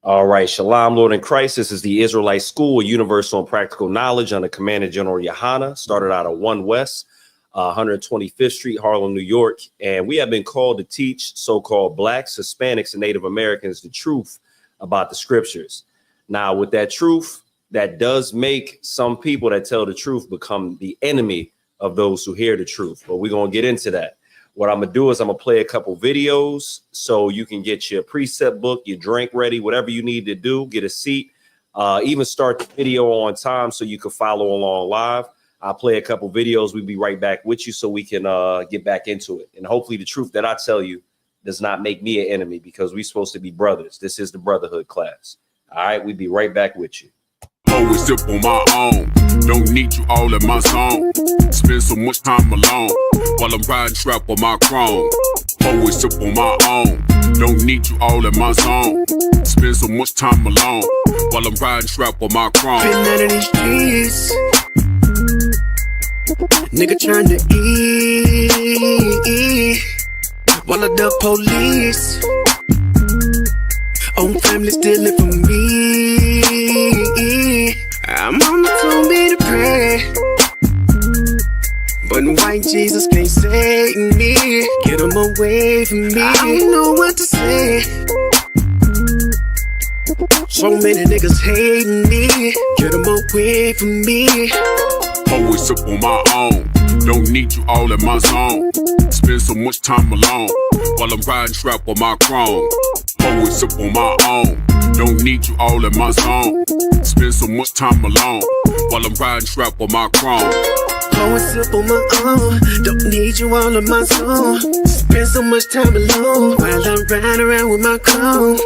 All right, Shalom, Lord in Christ. This is the Israelite School of Universal and Practical Knowledge under Commander General Yohana. Started out of 1 West, 125th Street, Harlem, New York. And we have been called to teach so-called Blacks, Hispanics, and Native Americans the truth about the scriptures. Now, with that truth, that does make some people that tell the truth become the enemy of those who hear the truth. But we're going to get into that. What I'm going to do is I'm going to play a couple videos so you can get your precept book, your drink ready, whatever you need to do, get a seat, even start the video on time so you can follow along live. I'll play a couple videos. We'll be right back with you so we can get back into it. And hopefully the truth that I tell you does not make me an enemy, because we're supposed to be brothers. This is the brotherhood class. All right, we'll be right back with you. Always sip on my own, don't need you all in my zone. Spend so much time alone while I'm riding strap on my chrome. Always sip on my own, don't need you all in my zone. Spend so much time alone while I'm riding strap on my chrome. Been out of these streets, nigga trying to eat while I duck police. Own family stealing from me. I'm mama told me to pray, but white Jesus can't save me. Get him away from me. I don't know what to say. So many niggas hating me. Get him away from me. Always sip on my own, don't need you all in my zone. Spend so much time alone while I'm riding strap on my chrome. Always sip on my own, don't need you all in my zone. Spend so much time alone while I'm riding strap on my chrome. Always sip on my own, don't need you all in my zone. Spend so much time alone while I'm riding around with my chrome.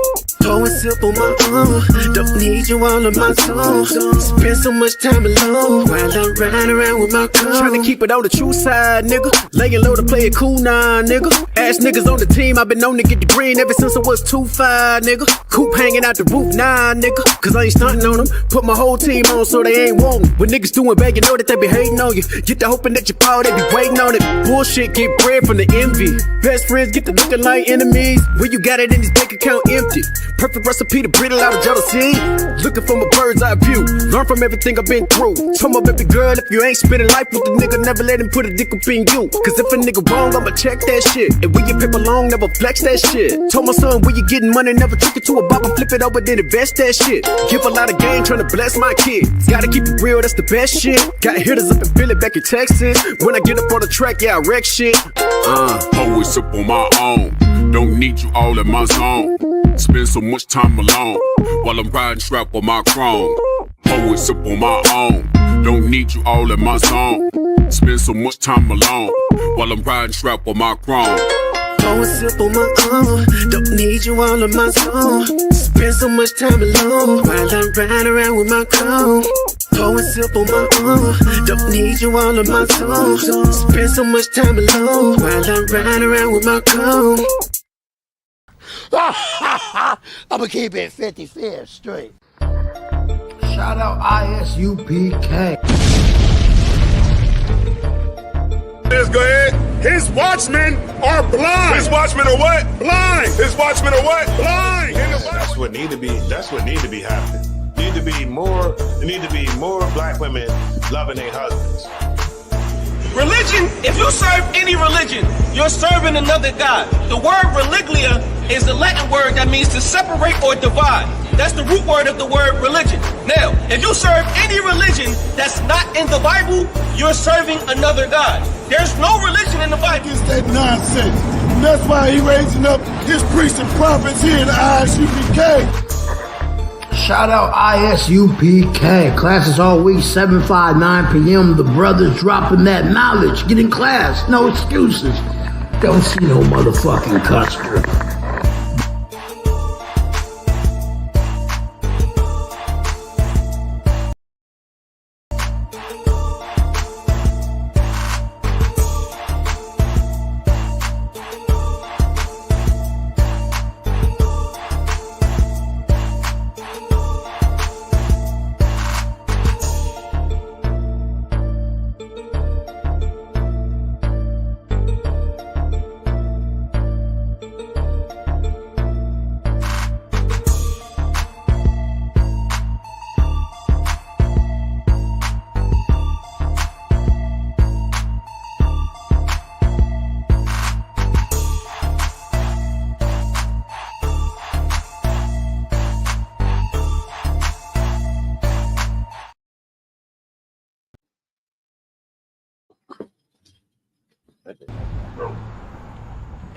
Always sip on my own, don't need you all in my zone. Spend so much time alone while I'm riding around with my chrome. Trying to keep it on the true side, nigga. Laying low to play it cool now, nigga. Ass niggas on the team, I've been known to get the green ever since I was 2'5", nigga. Coop hanging out the roof, nah, nigga. Cause I ain't stunting on them. Put my whole team on so they ain't wantin'. When niggas doing bad, you know that they be hating on you. Get the hoping that you fall, they be waiting on it. Bullshit get bread from the envy. Best friends get to looking like enemies. When you got it in this bank account empty. Perfect recipe to breed a lot of jealousy. Looking from a bird's eye view. Learn from everything I've been through. Told my baby girl, if you ain't spending life with the nigga, never let him put a dick up in you. Cause if a nigga wrong, I'ma check that shit. And when you paper long, never flex that shit. Told my son, when you getting money, never trick it to a bob and flip it over, then invest that shit. Give a lot of game, trying to bless my kids. Gotta keep it real, that's the best shit. Got hitters up in Philly, back in Texas. When I get up on the track, yeah, I wreck shit. Always sip on my own, don't need you all in my zone. Spend so much time alone while I'm riding strap on my chrome. Always sip on my own, don't need you all in my zone. Spend so much time alone while I'm riding strap on my chrome. Always sip on my own, don't need you all in my zone. Spend so much time alone while I'm riding around with my chrome. Always sip on my own, don't need you all in my zone. Spend so much time alone while I'm riding around with my chrome. I'ma keep it 55th straight. Shout out ISUPK. Let's go ahead. His watchmen are blind. His watchmen are what? Blind. His watchmen are what? Blind. That's what need to be. That's what need to be happening. There need to be more black women loving their husbands. Religion, if you serve any religion, you're serving another God. The word religlia is the Latin word that means to separate or divide. That's the root word of the word religion. Now, if you serve any religion that's not in the Bible, you're serving another God. There's no religion in the Bible. It's that nonsense. And that's why he raising up his priests and prophets here in the ISUPK. Shout out ISUPK. Classes all week, 7, 5, 9 p.m. The brothers dropping that knowledge. Get in class, no excuses. Don't see no motherfucking customer.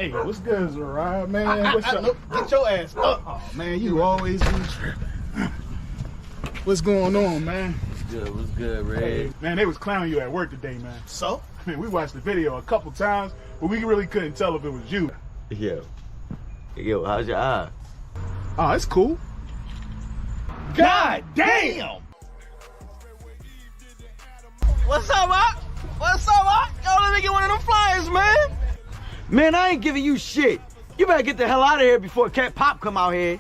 Hey, what's good, Zariah, man? What's up? Get your ass up. Oh, man, you always be tripping. What's going on, man? What's good, Red? Hey, man, they was clowning you at work today, man. So? I mean, we watched the video a couple times, but we really couldn't tell if it was you. Yo, how's your eye? Oh, it's cool. God damn! What's up, Mark? What's up, Mark? Yo, let me get one of them flyers, man. Man, I ain't giving you shit. You better get the hell out of here before Cat Pop come out here.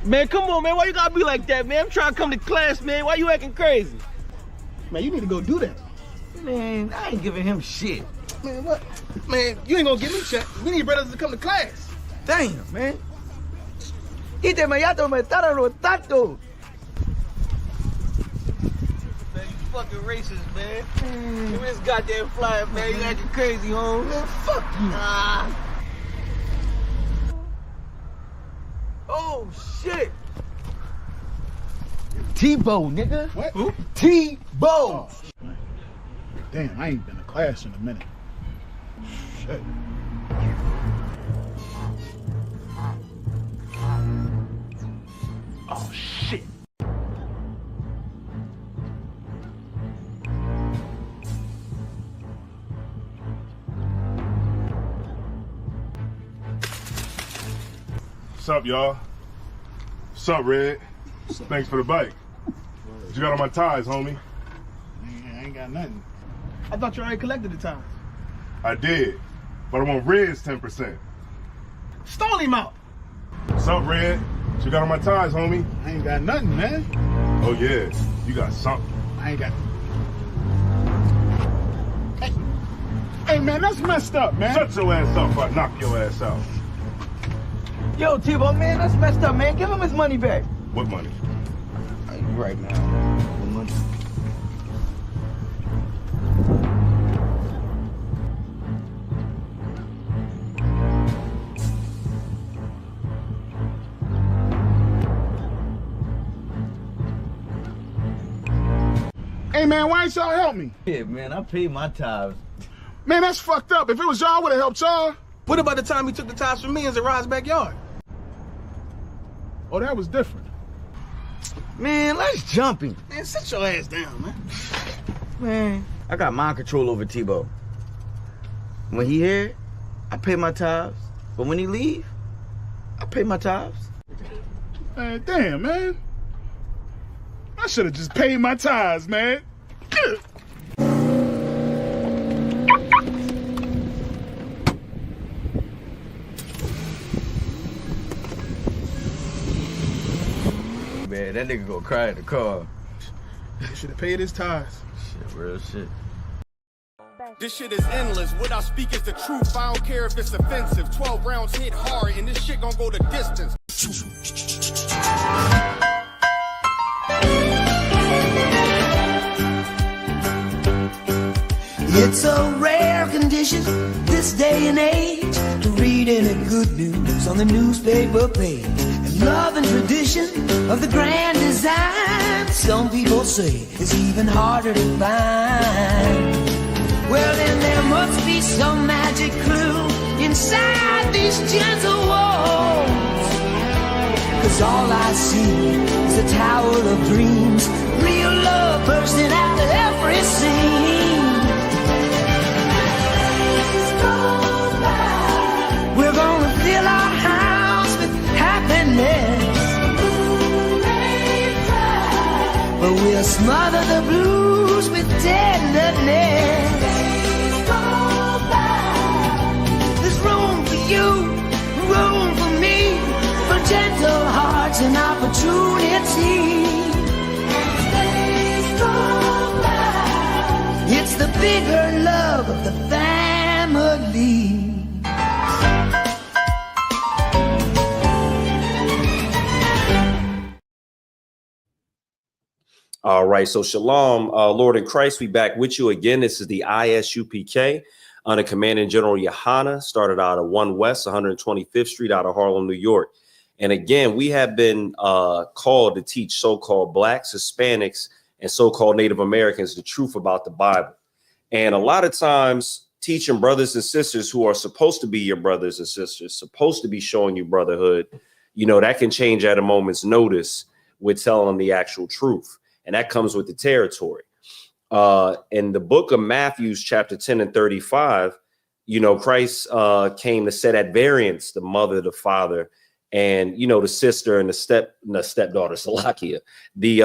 Man, come on, man. Why you gotta be like that, man? I'm trying to come to class, man. Why you acting crazy? Man, you need to go do that. Man, I ain't giving him shit. Man, what? Man, you ain't gonna give me shit. We need brothers to come to class. Damn, man. Ite me yato me tararo tato. Man, you fucking racist, man. Give me this goddamn flyer, man. You acting crazy, home. Man, fuck you. Oh, shit. Tebow, nigga. What? Who? Tebow. Oh, damn, I ain't been to class in a minute. Shit. Oh, shit. What's up, y'all? What's up, Red? Thanks for the bike. What you got on my ties, homie? Man, I ain't got nothing. I thought you already collected the time. I did, but I want Red's 10%. Stole him out. What's up, Red? What you got on my ties, homie? I ain't got nothing, man. Oh, yeah, you got something. I ain't got. Hey, man, that's messed up, man. Shut your ass up or I knock your ass out. Yo, Tebow, man, that's messed up, man. Give him his money back. What money? You right, man. The money. Hey, man, why ain't y'all help me? Yeah, man, I paid my tithes. Man, that's fucked up. If it was y'all, I would have helped y'all. What about the time he took the ties from me in Zariah's backyard? Oh, that was different. Man, let's jump him. Man, sit your ass down, man. Man, I got mind control over Tebow. When he here, I pay my tithes. But when he leave, I pay my tithes. Man, damn, man. I should have just paid my tithes, man. Man, that nigga gonna cry in the car. He should have paid his tithes. Shit, real shit. This shit is endless. What I speak is the truth. I don't care if it's offensive. 12 rounds hit hard, and this shit gonna go the distance. It's a rare condition this day and age to read any good news on the newspaper page. And love and tradition of the grand design, some people say it's even harder to find. Well, then there must be some magic clue inside these gentle walls. 'Cause all I see is a tower of dreams, real love bursting out of every scene. We're gonna fill our house with happiness, but we'll smother the blues with tenderness. There's room for you, room for me, for gentle hearts and opportunity. It's the bigger love of the family. All right, so shalom, Lord in Christ, we back with you again. This is the ISUPK under Commanding General Yohana, started out of 1 West, 125th Street out of Harlem, New York. And again, we have been called to teach so-called Blacks, Hispanics, and so-called Native Americans the truth about the Bible. And a lot of times teaching brothers and sisters who are supposed to be your brothers and sisters, supposed to be showing you brotherhood, that can change at a moment's notice with telling them the actual truth. And that comes with the territory. In the book of Matthew, chapter 10 and 35, Christ came to set at variance the mother, the father, and, the sister and the stepdaughter, Salakia, the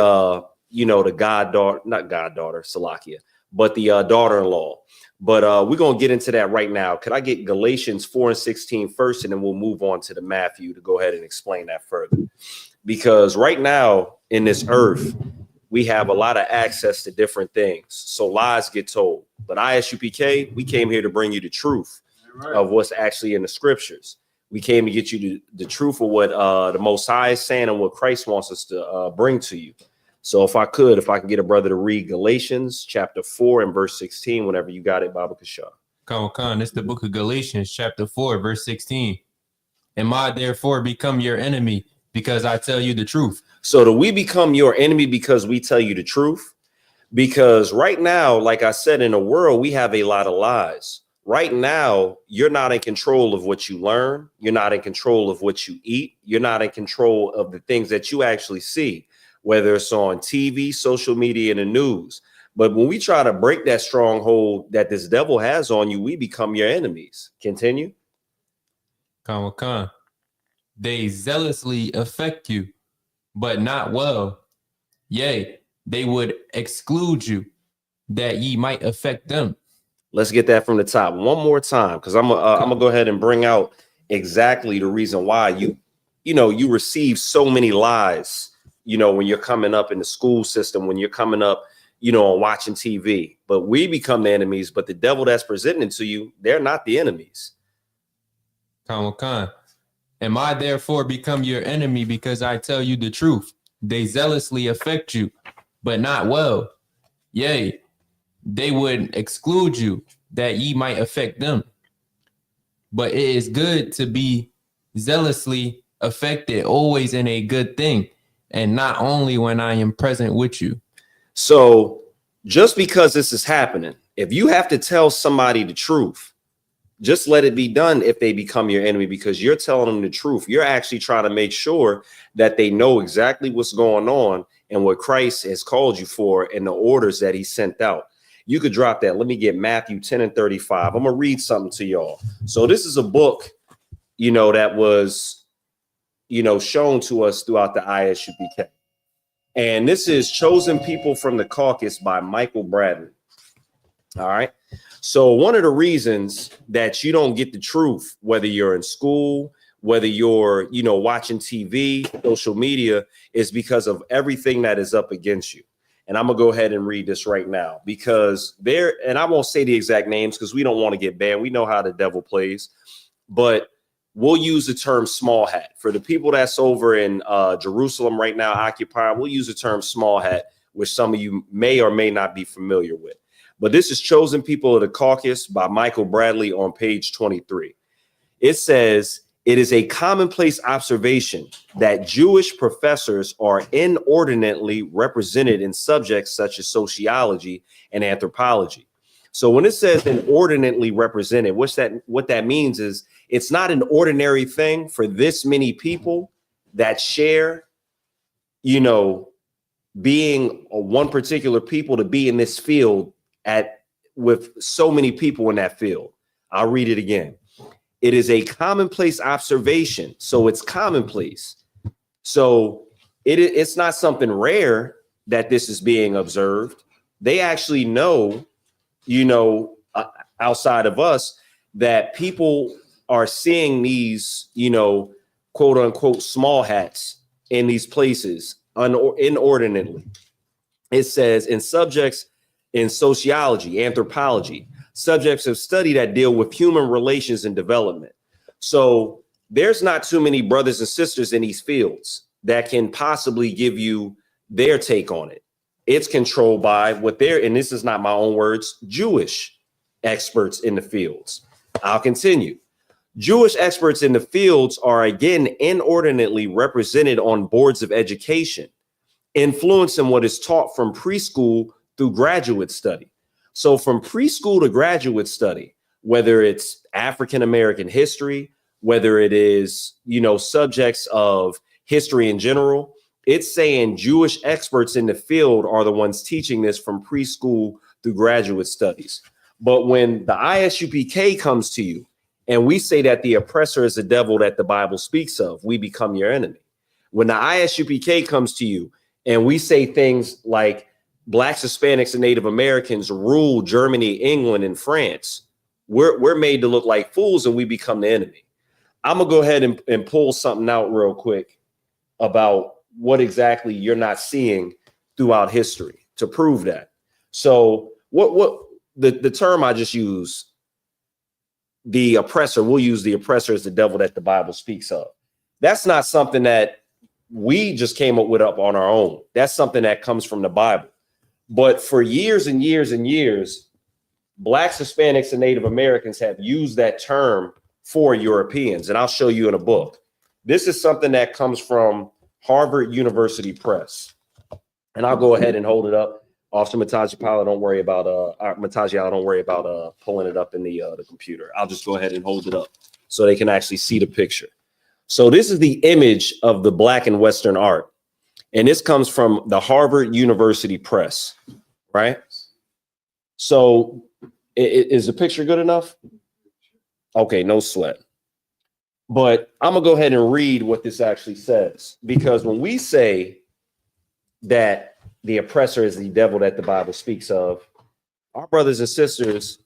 goddaughter, not goddaughter, Salakia, but the daughter-in-law. But we're going to get into that right now. Could I get Galatians 4 and 16 first, and then we'll move on to the Matthew to go ahead and explain that further. Because right now in this earth, we have a lot of access to different things. So lies get told. But ISUPK, we came here to bring you the truth of what's actually in the scriptures. We came to get you the truth of what the Most High is saying and what Christ wants us to bring to you. So if I can get a brother to read Galatians chapter 4 and verse 16, whenever you got it, Baba Kasha. Khan, it's the book of Galatians chapter 4, verse 16. Am I therefore become your enemy because I tell you the truth? So do we become your enemy because we tell you the truth? Because right now, like I said, in the world, we have a lot of lies. Right now, you're not in control of what you learn. You're not in control of what you eat. You're not in control of the things that you actually see, whether it's on TV, social media, and the news. But when we try to break that stronghold that this devil has on you, we become your enemies. Continue. Khan. They zealously affect you, but not well. Yea, they would exclude you, that ye might affect them. Let's get that from the top one more time, because I'm gonna go ahead and bring out exactly the reason why you receive so many lies, when you're coming up in the school system, when you're coming up, on watching TV. But we become the enemies, but the devil that's presenting to you, they're not the enemies. Khan. Am I therefore become your enemy because I tell you the truth? They zealously affect you, but not well. Yea, they would exclude you, that ye might affect them. But it is good to be zealously affected, always in a good thing, and not only when I am present with you. So just because this is happening, if you have to tell somebody the truth, just let it be done if they become your enemy, because you're telling them the truth. You're actually trying to make sure that they know exactly what's going on and what Christ has called you for and the orders that he sent out. You could drop that. Let me get Matthew 10 and 35. I'm going to read something to y'all. So this is a book, that was, shown to us throughout the ISUPK. And this is Chosen People from the Caucus by Michael Bradley. All right. So one of the reasons that you don't get the truth, whether you're in school, whether you're, watching TV, social media, is because of everything that is up against you. And I'm going to go ahead and read this right now, because and I won't say the exact names because we don't want to get banned. We know how the devil plays, but we'll use the term small hat for the people that's over in Jerusalem right now, occupying. We'll use the term small hat, which some of you may or may not be familiar with. But this is Chosen People of the Caucus by Michael Bradley on page 23. It says, it is a commonplace observation that Jewish professors are inordinately represented in subjects such as sociology and anthropology. So when it says inordinately represented, what that means is it's not an ordinary thing for this many people that share, being one particular people to be in this field with so many people in that field. I'll read it again. It is a commonplace observation. So it's commonplace. So it's not something rare that this is being observed. They actually know, outside of us, that people are seeing these, quote unquote, small hats in these places inordinately. It says in subjects in sociology, anthropology, subjects of study that deal with human relations and development. So there's not too many brothers and sisters in these fields that can possibly give you their take on it. It's controlled by and this is not my own words, Jewish experts in the fields. I'll continue. Jewish experts in the fields are again inordinately represented on boards of education, influencing what is taught from preschool through graduate study. So from preschool to graduate study, whether it's African American history, whether it is, subjects of history in general. It's saying Jewish experts in the field are the ones teaching this from preschool through graduate studies. But when the ISUPK comes to you and we say that the oppressor is the devil that the Bible speaks of, we become your enemy. When the ISUPK comes to you and we say things like Blacks, Hispanics, and Native Americans rule Germany, England, and France, we're made to look like fools and we become the enemy. I'm going to go ahead and pull something out real quick about what exactly you're not seeing throughout history to prove that. So what the term I just used, the oppressor, we'll use the oppressor as the devil that the Bible speaks of. That's not something that we just came up with up on our own. That's something that comes from the Bible. But for years and years and years, Blacks, Hispanics, and Native Americans have used that term for Europeans. And I'll show you in a book. This is something that comes from Harvard University Press. And I'll go ahead and hold it up. Officer Mataji Pala, don't worry about pulling it up in the computer. I'll just go ahead and hold it up so they can actually see the picture. So this is the image of the Black and Western art. And this comes from the Harvard University Press, right? So is the picture good enough? Okay, no sweat. But I'm gonna go ahead and read what this actually says, because when we say that the oppressor is the devil that the Bible speaks of, our brothers and sisters,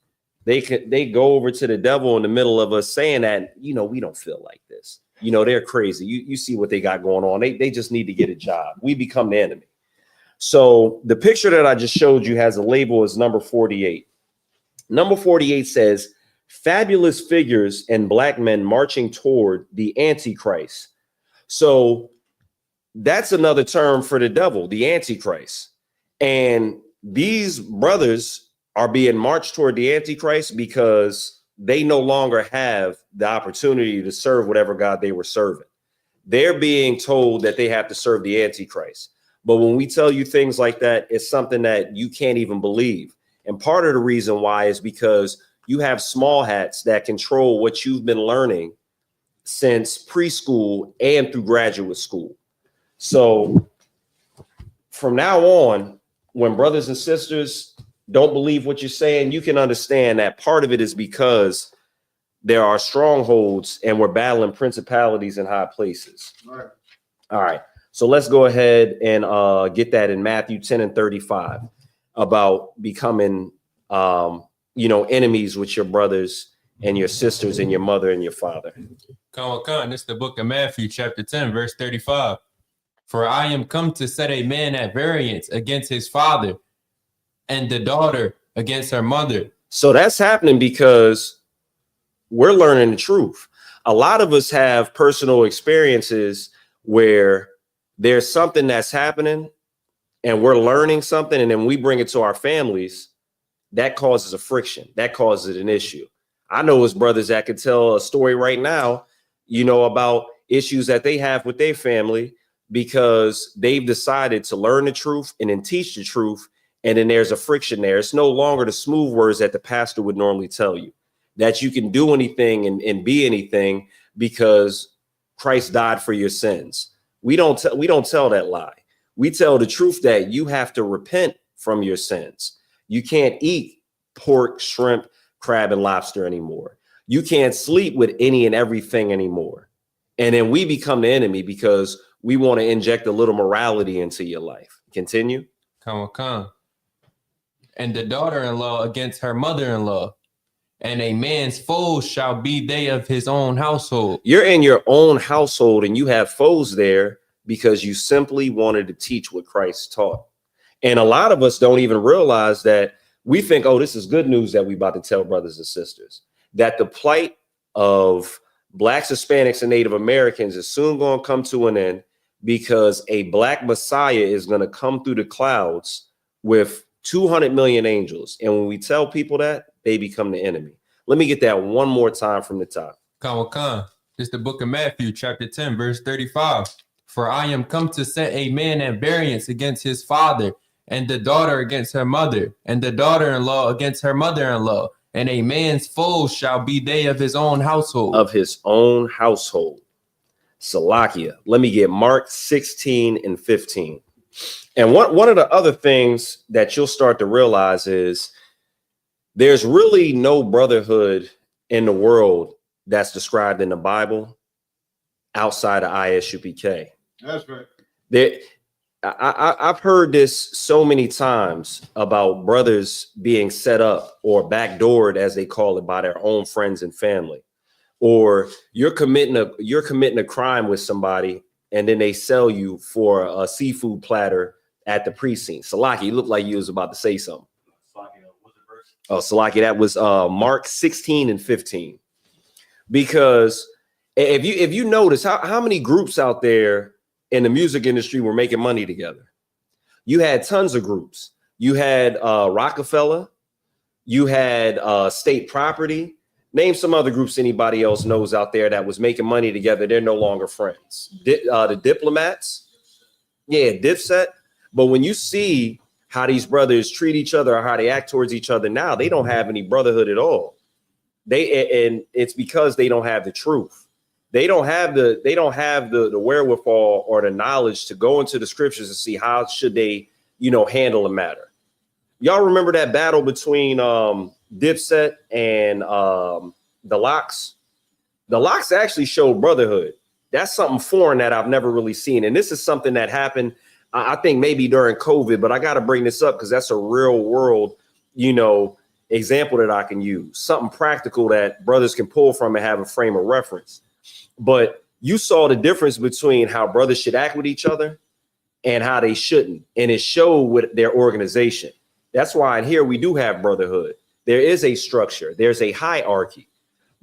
they go over to the devil in the middle of us saying that, we don't feel like this. They're crazy. You see what they got going on. They just need to get a job. We become the enemy. So the picture that I just showed you has a label as number 48. Number 48 says, fabulous figures and Black men marching toward the Antichrist. So that's another term for the devil, the Antichrist. And these brothers are being marched toward the Antichrist because they no longer have the opportunity to serve whatever God they were serving. They're being told that they have to serve the Antichrist. But when we tell you things like that, it's something that you can't even believe. And part of the reason why is because you have small hats that control what you've been learning since preschool and through graduate school. So from now on, when brothers and sisters don't believe what you're saying, you can understand that part of it is because there are strongholds and we're battling principalities in high places. All right. So let's go ahead and get that in Matthew 10 and 35 about becoming, enemies with your brothers and your sisters and your mother and your father. This is the book of Matthew, chapter 10, verse 35. For I am come to set a man at variance against his father, and the daughter against her mother. So that's happening because we're learning the truth. A lot of us have personal experiences where there's something that's happening and we're learning something, and then we bring it to our families. That causes a friction. That causes an issue. I know his brothers that could tell a story right now, about issues that they have with their family because they've decided to learn the truth and then teach the truth. And then there's a friction there. It's no longer the smooth words that the pastor would normally tell you, that you can do anything and be anything because Christ died for your sins. We don't tell that lie. We tell the truth that you have to repent from your sins. You can't eat pork, shrimp, crab, and lobster anymore. You can't sleep with any and everything anymore. And then we become the enemy because we want to inject a little morality into your life. Continue. Come. And the daughter-in-law against her mother-in-law, and a man's foes shall be they of his own household. You're in your own household and you have foes there because you simply wanted to teach what Christ taught. And a lot of us don't even realize that. We think, oh, this is good news that we about to tell brothers and sisters, that the plight of Blacks, Hispanics, and Native Americans is soon going to come to an end because a Black Messiah is going to come through the clouds with 200 million angels. And when we tell people that, they become the enemy. Let me get that one more time from the top. This is the book of Matthew, chapter 10, verse 35. For I am come to set a man at variance against his father, and the daughter against her mother, and the daughter-in-law against her mother-in-law, and a man's foes shall be they of his own household. Of his own household. Salakia. Let me get Mark 16 and 15. And one of the other things that you'll start to realize is there's really no brotherhood in the world that's described in the Bible outside of ISUPK. That's right. I've heard this so many times about brothers being set up or backdoored, as they call it, by their own friends and family. Or you're committing a crime with somebody, and then they sell you for a seafood platter at the precinct. Salaki, you look like you was about to say something. Oh, Salaki, that was Mark 16 and 15. Because if you notice how many groups out there in the music industry were making money together. You had tons of groups. You had Rockefeller. You had State Property. Name some other groups anybody else knows out there that was making money together. They're no longer friends. The Diplomats. Yeah, Dipset. But when you see how these brothers treat each other or how they act towards each other now, they don't have any brotherhood at all. And it's because they don't have the truth. They don't have the wherewithal or the knowledge to go into the scriptures and see how should they, handle a matter. Y'all remember that battle between Dipset and the Locks? The Locks actually showed brotherhood. That's something foreign that I've never really seen. And this is something that happened, I think maybe during COVID, but I got to bring this up because that's a real world, example that I can use. Something practical that brothers can pull from and have a frame of reference. But you saw the difference between how brothers should act with each other and how they shouldn't. And it showed with their organization. That's why in here we do have brotherhood. There is a structure. There's a hierarchy.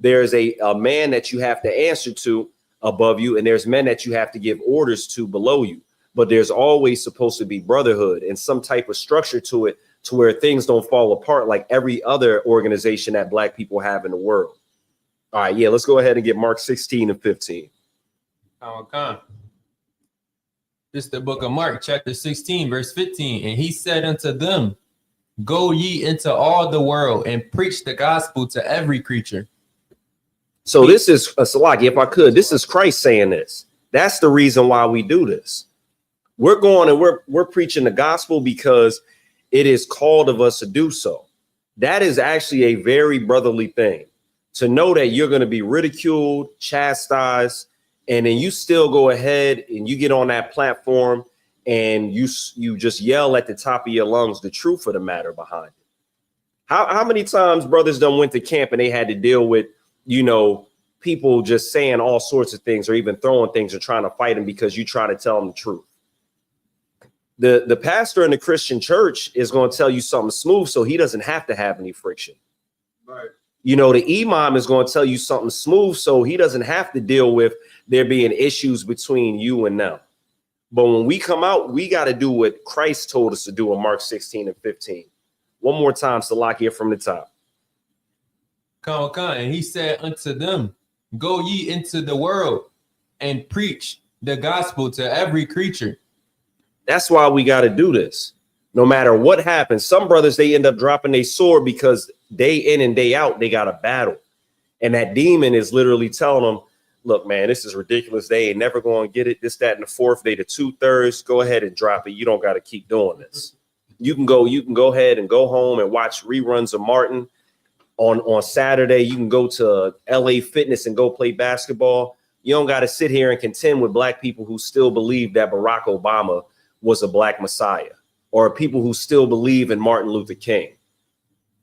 There's a man that you have to answer to above you, and there's men that you have to give orders to below you. But there's always supposed to be brotherhood and some type of structure to it, to where things don't fall apart like every other organization that Black people have in the world. All right, yeah, let's go ahead and get Mark 16 and 15. This is the book of Mark, chapter 16, verse 15. And he said unto them, go ye into all the world and preach the gospel to every creature. So this is, Salaki, if I could, this is Christ saying this. That's the reason why we do this. We're going and we're preaching the gospel because it is called of us to do so. That is actually a very brotherly thing, to know that you're going to be ridiculed, chastised, and then you still go ahead and you get on that platform and you just yell at the top of your lungs the truth of the matter behind it. How many times brothers done went to camp and they had to deal with, people just saying all sorts of things or even throwing things or trying to fight them because you try to tell them the truth. The pastor in the Christian church is going to tell you something smooth so he doesn't have to have any friction. Right. The imam is going to tell you something smooth so he doesn't have to deal with there being issues between you and them. But when we come out, we got to do what Christ told us to do in Mark 16 and 15. One more time, Salakia from the top. And he said unto them, go ye into the world and preach the gospel to every creature. That's why we got to do this. No matter what happens, some brothers, they end up dropping their sword because day in and day out, they got a battle. And that demon is literally telling them, look, man, this is ridiculous. They ain't never going to get it. This, that, and the fourth. They the 2/3. Go ahead and drop it. You don't got to keep doing this. You can go ahead and go home and watch reruns of Martin on Saturday. You can go to LA Fitness and go play basketball. You don't got to sit here and contend with Black people who still believe that Barack Obama was a Black Messiah, or people who still believe in Martin Luther King.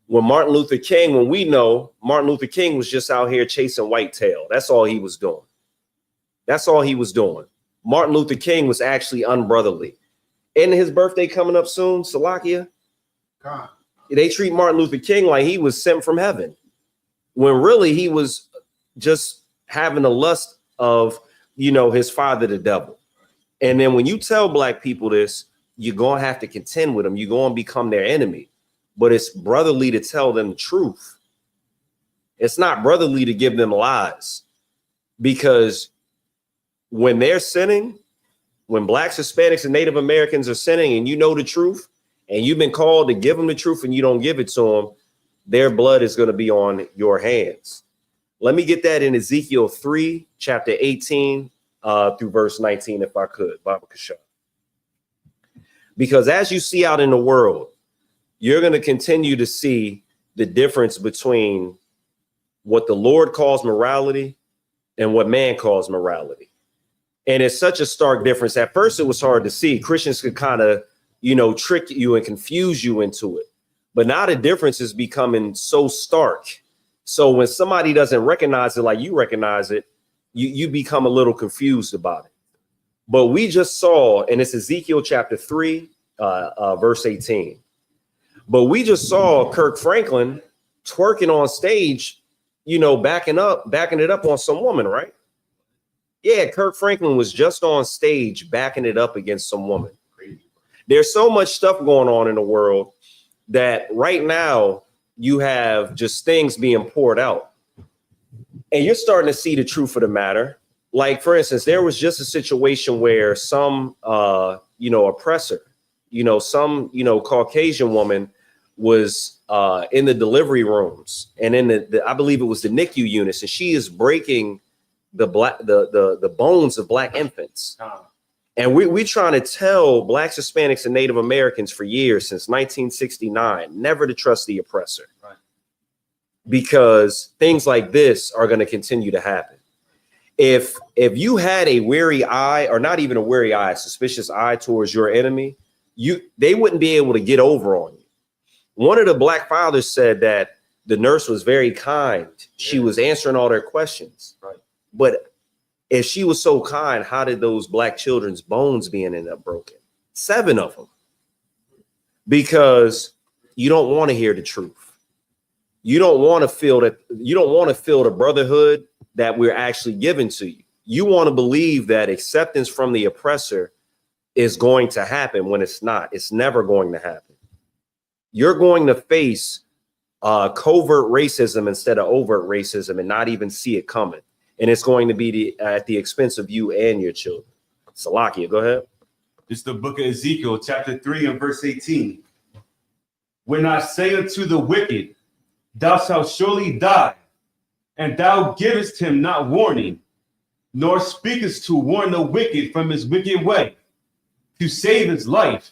When we know Martin Luther King was just out here chasing whitetail. That's all he was doing. Martin Luther King was actually unbrotherly. And his birthday coming up soon, Salakia. God. They treat Martin Luther King like he was sent from heaven, when really he was just having the lust of, his father, the devil. And then when you tell Black people this, you're going to have to contend with them. You're going to become their enemy. But it's brotherly to tell them the truth. It's not brotherly to give them lies. Because when they're sinning, when Blacks, Hispanics, and Native Americans are sinning and you know the truth, and you've been called to give them the truth and you don't give it to them, their blood is going to be on your hands. Let me get that in Ezekiel 3, chapter 18 through verse 19, if I could, Baba Kasha. Because as you see out in the world, you're going to continue to see the difference between what the Lord calls morality and what man calls morality. And it's such a stark difference. At first, it was hard to see. Christians could kind of, trick you and confuse you into it. But now the difference is becoming so stark. So when somebody doesn't recognize it like you recognize it, you become a little confused about it. But we just saw, and it's Ezekiel chapter 3, verse 18. But we just saw Kirk Franklin twerking on stage, backing it up on some woman, right? Yeah, Kirk Franklin was just on stage backing it up against some woman. There's so much stuff going on in the world that right now you have just things being poured out. And you're starting to see the truth of the matter. Like, for instance, there was just a situation where some, oppressor, some, Caucasian woman was in the delivery rooms and in the I believe it was the NICU units, and she is breaking the bones of black infants. And we trying to tell blacks, Hispanics, and Native Americans for years, since 1969, never to trust the oppressor. Right. Because things like this are going to continue to happen. If you had a wary eye, or not even a wary eye, a suspicious eye towards your enemy, they wouldn't be able to get over on you. One of the black fathers said that the nurse was very kind. Yeah. She was answering all their questions. Right. But if she was so kind, how did those black children's bones being end up broken? 7 of them. Because you don't want to hear the truth. You don't want to feel that. You don't want to feel the brotherhood that we're actually giving to you. You want to believe that acceptance from the oppressor is going to happen when it's not. It's never going to happen. You're going to face covert racism instead of overt racism and not even see it coming. And it's going to be at the expense of you and your children. Salakia, go ahead. It's the book of Ezekiel, chapter 3 and verse 18. When I say unto the wicked, thou shalt surely die, and thou givest him not warning, nor speakest to warn the wicked from his wicked way, to save his life,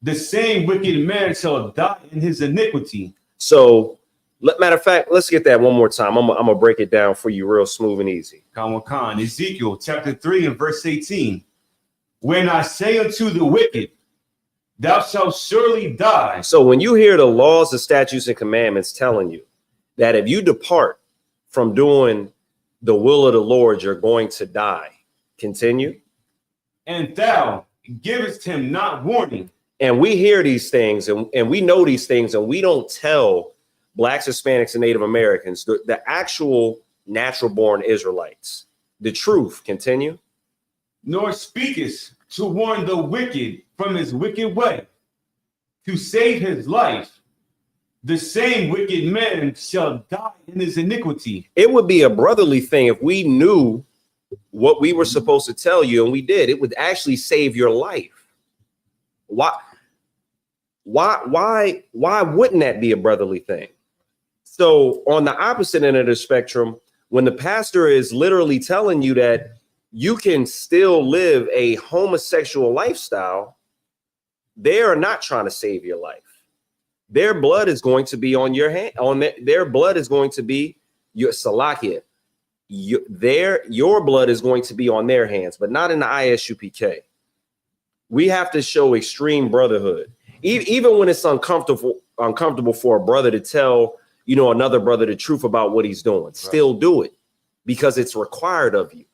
the same wicked man shall die in his iniquity. So, matter of fact, let's get that one more time. I'm gonna break it down for you real smooth and easy. Khan, Ezekiel chapter 3 and verse 18. When I say unto the wicked, thou shalt surely die. So when you hear the laws, the statutes, and commandments telling you that if you depart from doing the will of the Lord, you're going to die. Continue. And thou givest him not warning. And we hear these things and we know these things, and we don't tell blacks, Hispanics, and Native Americans, the actual natural born Israelites, the truth. Continue. Nor speakest to warn the wicked from his wicked way, to save his life, the same wicked man shall die in his iniquity. It would be a brotherly thing if we knew what we were supposed to tell you, and we did. It would actually save your life. Why wouldn't that be a brotherly thing? So on the opposite end of the spectrum, when the pastor is literally telling you that you can still live a homosexual lifestyle, they are not trying to save your life. Their blood is going to be on your hand. Their blood is going to be your salakia. Your blood is going to be on their hands, but not in the ISUPK. We have to show extreme brotherhood, even when it's uncomfortable for a brother to tell another brother the truth about what he's doing. Right. Still do it because it's required of you.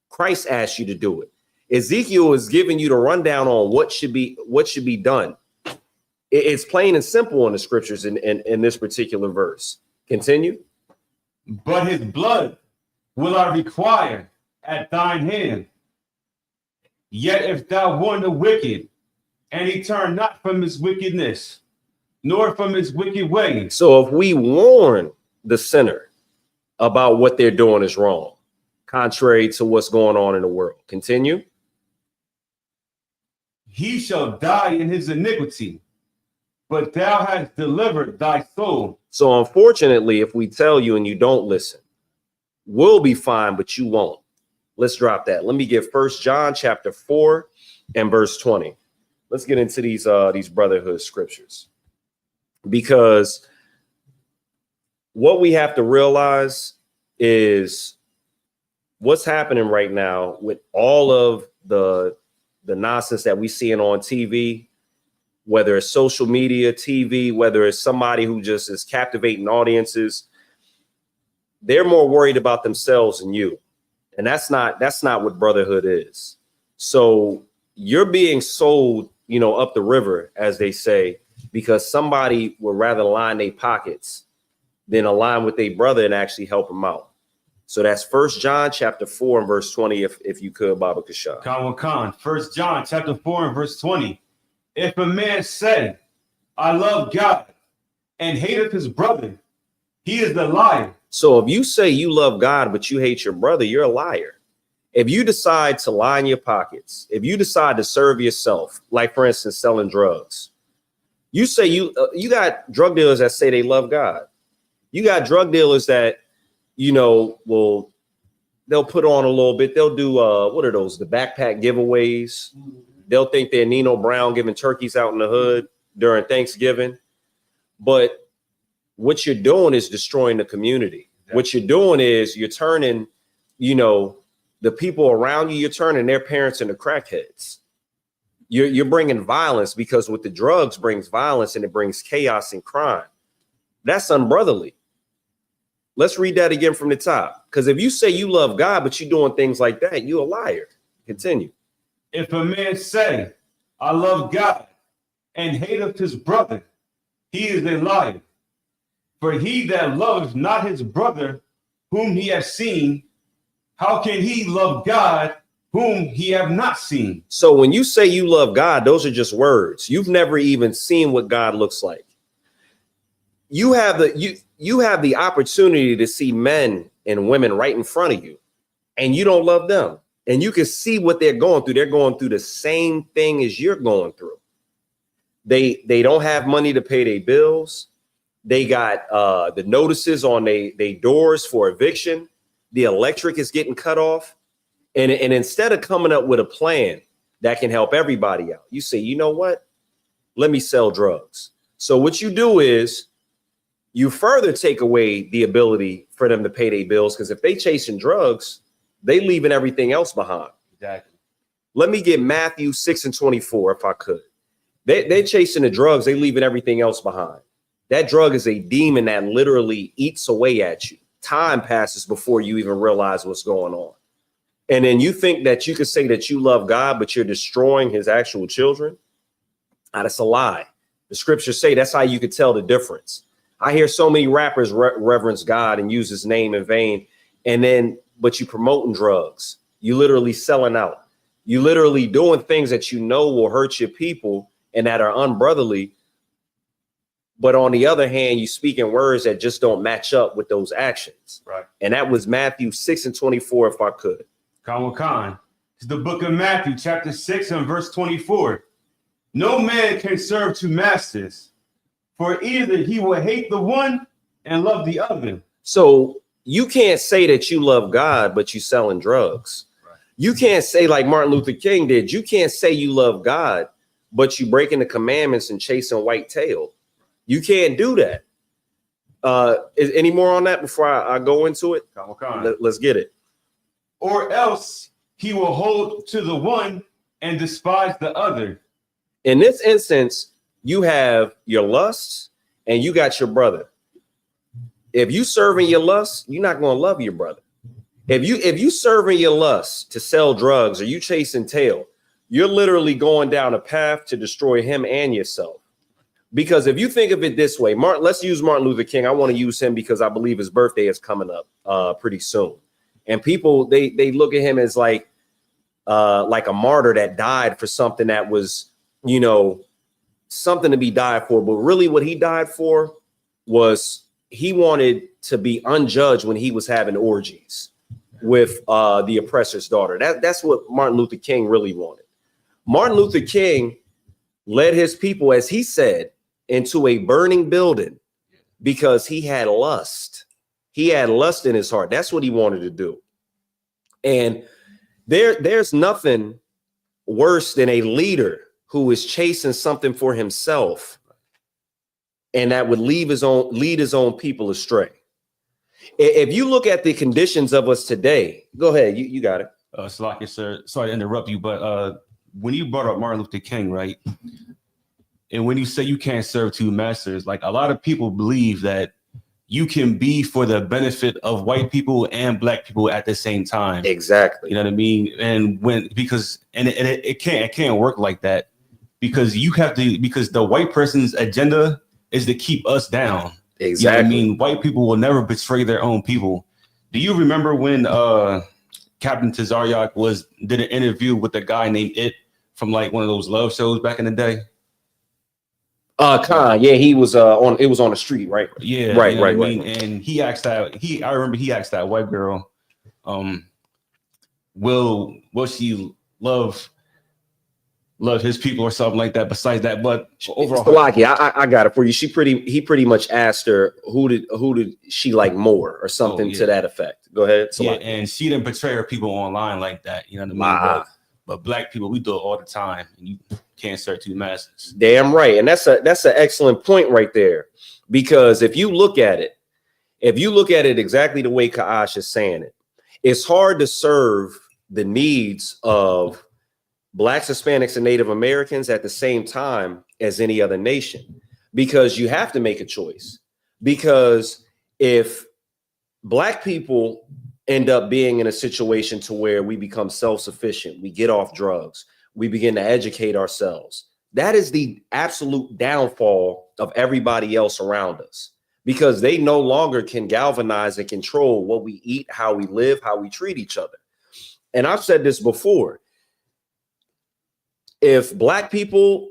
Christ asked you to do it. Ezekiel is giving you the rundown on what should be done. It's plain and simple in the scriptures in this particular verse. Continue. But his blood will I require at thine hand. Yet if thou warn the wicked, and he turn not from his wickedness, nor from his wicked way. So if we warn the sinner about what they're doing is wrong, contrary to what's going on in the world. Continue. He shall die in his iniquity, but thou hast delivered thy soul. So unfortunately, if we tell you and you don't listen, we'll be fine, but you won't. Let's drop that. Let me get 1 John chapter 4 and verse 20. Let's get into these brotherhood scriptures, because what we have to realize is what's happening right now with all of the nonsense that we seeing on TV, whether it's social media, TV, whether it's somebody who just is captivating audiences. They're more worried about themselves than you. And that's not what brotherhood is. So you're being sold, up the river, as they say, because somebody would rather line their pockets than align with their brother and actually help him out. So that's 1 John chapter 4 and verse 20, if you could, Baba Kashan. Khan. 1 John chapter 4 and verse 20. If a man say, I love God, and hateth his brother, he is the liar. So if you say you love God, but you hate your brother, you're a liar. If you decide to line your pockets, if you decide to serve yourself, like, for instance, selling drugs, you say you got drug dealers that say they love God. You got drug dealers that, they'll put on a little bit. They'll do, what are those? The backpack giveaways. They'll think they're Nino Brown giving turkeys out in the hood during Thanksgiving. But what you're doing is destroying the community. Yeah. What you're doing is you're turning, the people around you, you're turning their parents into crackheads. You're bringing violence, because with the drugs brings violence and it brings chaos and crime. That's unbrotherly. Let's read that again from the top. Because if you say you love God, but you're doing things like that, you're a liar. Continue. If a man say, I love God, and hateth his brother, he is a liar. For he that loveth not his brother whom he hath seen, how can he love God whom he have not seen? So when you say you love God, those are just words. You've never even seen what God looks like. You have the opportunity to see men and women right in front of you, and you don't love them. And you can see what they're going through. They're going through the same thing as you're going through. They don't have money to pay their bills. They got the notices on their doors for eviction. The electric is getting cut off. And instead of coming up with a plan that can help everybody out, you say, you know what? Let me sell drugs. So what you do is you further take away the ability for them to pay their bills, because if they chasing drugs, they leaving everything else behind. Exactly. Let me get Matthew 6 and 24, if I could. They're chasing the drugs. They leaving everything else behind. That drug is a demon that literally eats away at you. Time passes before you even realize what's going on. And then you think that you could say that you love God, but you're destroying his actual children. That's a lie. The scriptures say that's how you could tell the difference. I hear so many rappers reverence God and use his name in vain. But you promoting drugs. You literally selling out. You literally doing things that you know will hurt your people and that are unbrotherly. But on the other hand, you speak in words that just don't match up with those actions. Right. And that was Matthew 6 and 24, if I could. Khan. It's the book of Matthew, chapter 6 and verse 24. No man can serve two masters, for either he will hate the one and love the other. So you can't say that you love God, but you selling drugs. Right. You can't say, like Martin Luther King did, you can't say you love God, but you breaking the commandments and chasing white tail. You can't do that. Is any more on that before I go into it? Let's get it. Or else he will hold to the one and despise the other. In this instance, you have your lusts and you got your brother. If you serving your lust, you're not going to love your brother. If you serving your lust to sell drugs or you chasing tail, you're literally going down a path to destroy him and yourself. Because if you think of it this way, let's use Martin Luther King. I want to use him because I believe his birthday is coming up pretty soon. And people, they look at him as like a martyr that died for something that was, something to be died for. But really what he died for was he wanted to be unjudged when he was having orgies with the oppressor's daughter. That's what Martin Luther King really wanted. Martin Luther King led his people, as he said into a burning building because he had lust. He had lust in his heart. That's what he wanted to do. And there's nothing worse than a leader who is chasing something for himself and that would lead his own people astray. If you look at the conditions of us today, go ahead, you got it. Salaki, sir, sorry to interrupt you, but when you brought up Martin Luther King, right? And when you say you can't serve two masters, like a lot of people believe that you can be for the benefit of white people and black people at the same time. Exactly. You know what I mean? And it can't work like that because because the white person's agenda is to keep us down. Exactly. You know what I mean? White people will never betray their own people. Do you remember when Captain Tazaryak did an interview with a guy named It from like one of those love shows back in the day? Yeah, he was it was on the street, right? Yeah, right, you know right. What I mean? And I remember he asked that white girl, will she love his people or something like that besides that? But overall, Salaki, I got it for you. He pretty much asked her who did she like more or something to that effect. Go ahead. Salaki. Yeah, and she didn't betray her people online like that. You know what I mean? But black people, we do it all the time, and you can't serve two masters. Damn right, and that's an excellent point right there. Because if you look at it exactly the way Kaash is saying it, it's hard to serve the needs of Blacks, Hispanics, and Native Americans at the same time as any other nation, because you have to make a choice. Because if Black people end up being in a situation to where we become self-sufficient, we get off drugs, we begin to educate ourselves, that is the absolute downfall of everybody else around us, because they no longer can galvanize and control what we eat, how we live, how we treat each other. And I've said this before. If Black people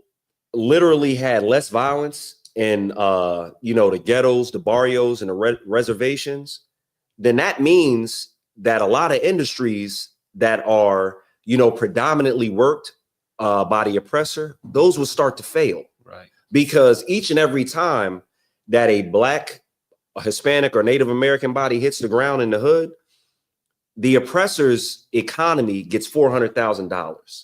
literally had less violence in, the ghettos, the barrios, and the reservations, then that means that a lot of industries that are, predominantly worked by the oppressor, those will start to fail. Right. Because each and every time that a Black, a Hispanic, or Native American body hits the ground in the hood, the oppressor's economy gets $400,000.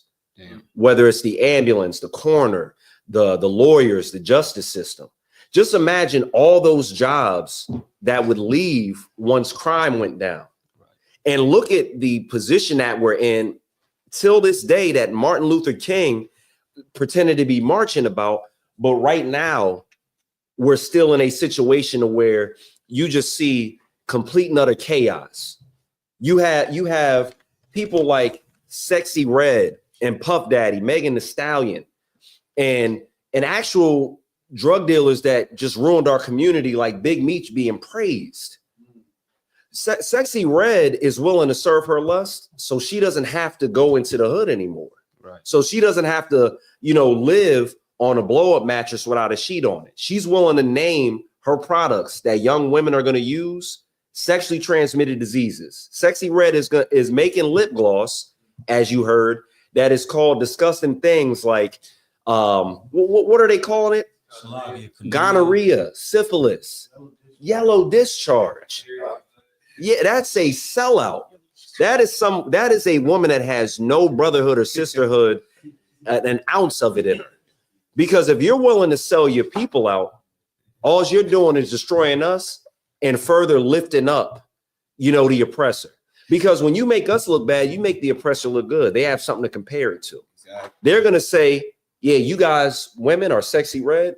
Whether it's the ambulance, the coroner, the lawyers, the justice system. Just imagine all those jobs that would leave once crime went down. Right. And look at the position that we're in till this day that Martin Luther King pretended to be marching about. But right now, we're still in a situation where you just see complete and utter chaos. You have people like Sexy Red and Puff Daddy, Megan Thee Stallion, and actual drug dealers that just ruined our community, like Big Meech, being praised. Sexy Red is willing to serve her lust, so she doesn't have to go into the hood anymore. Right. So she doesn't have to, live on a blow-up mattress without a sheet on it. She's willing to name her products that young women are going to use, sexually transmitted diseases. Sexy Red is making lip gloss, as you heard, that is called disgusting things like, what are they calling it? Gonorrhea, syphilis, yellow discharge. Yeah, that's a sellout. That is a woman that has no brotherhood or sisterhood, an ounce of it in her. Because if you're willing to sell your people out, all you're doing is destroying us and further lifting up, the oppressor. Because when you make us look bad, you make the oppressor look good. They have something to compare it to. Exactly. They're gonna say, "Yeah, you guys, women are Sexy Red."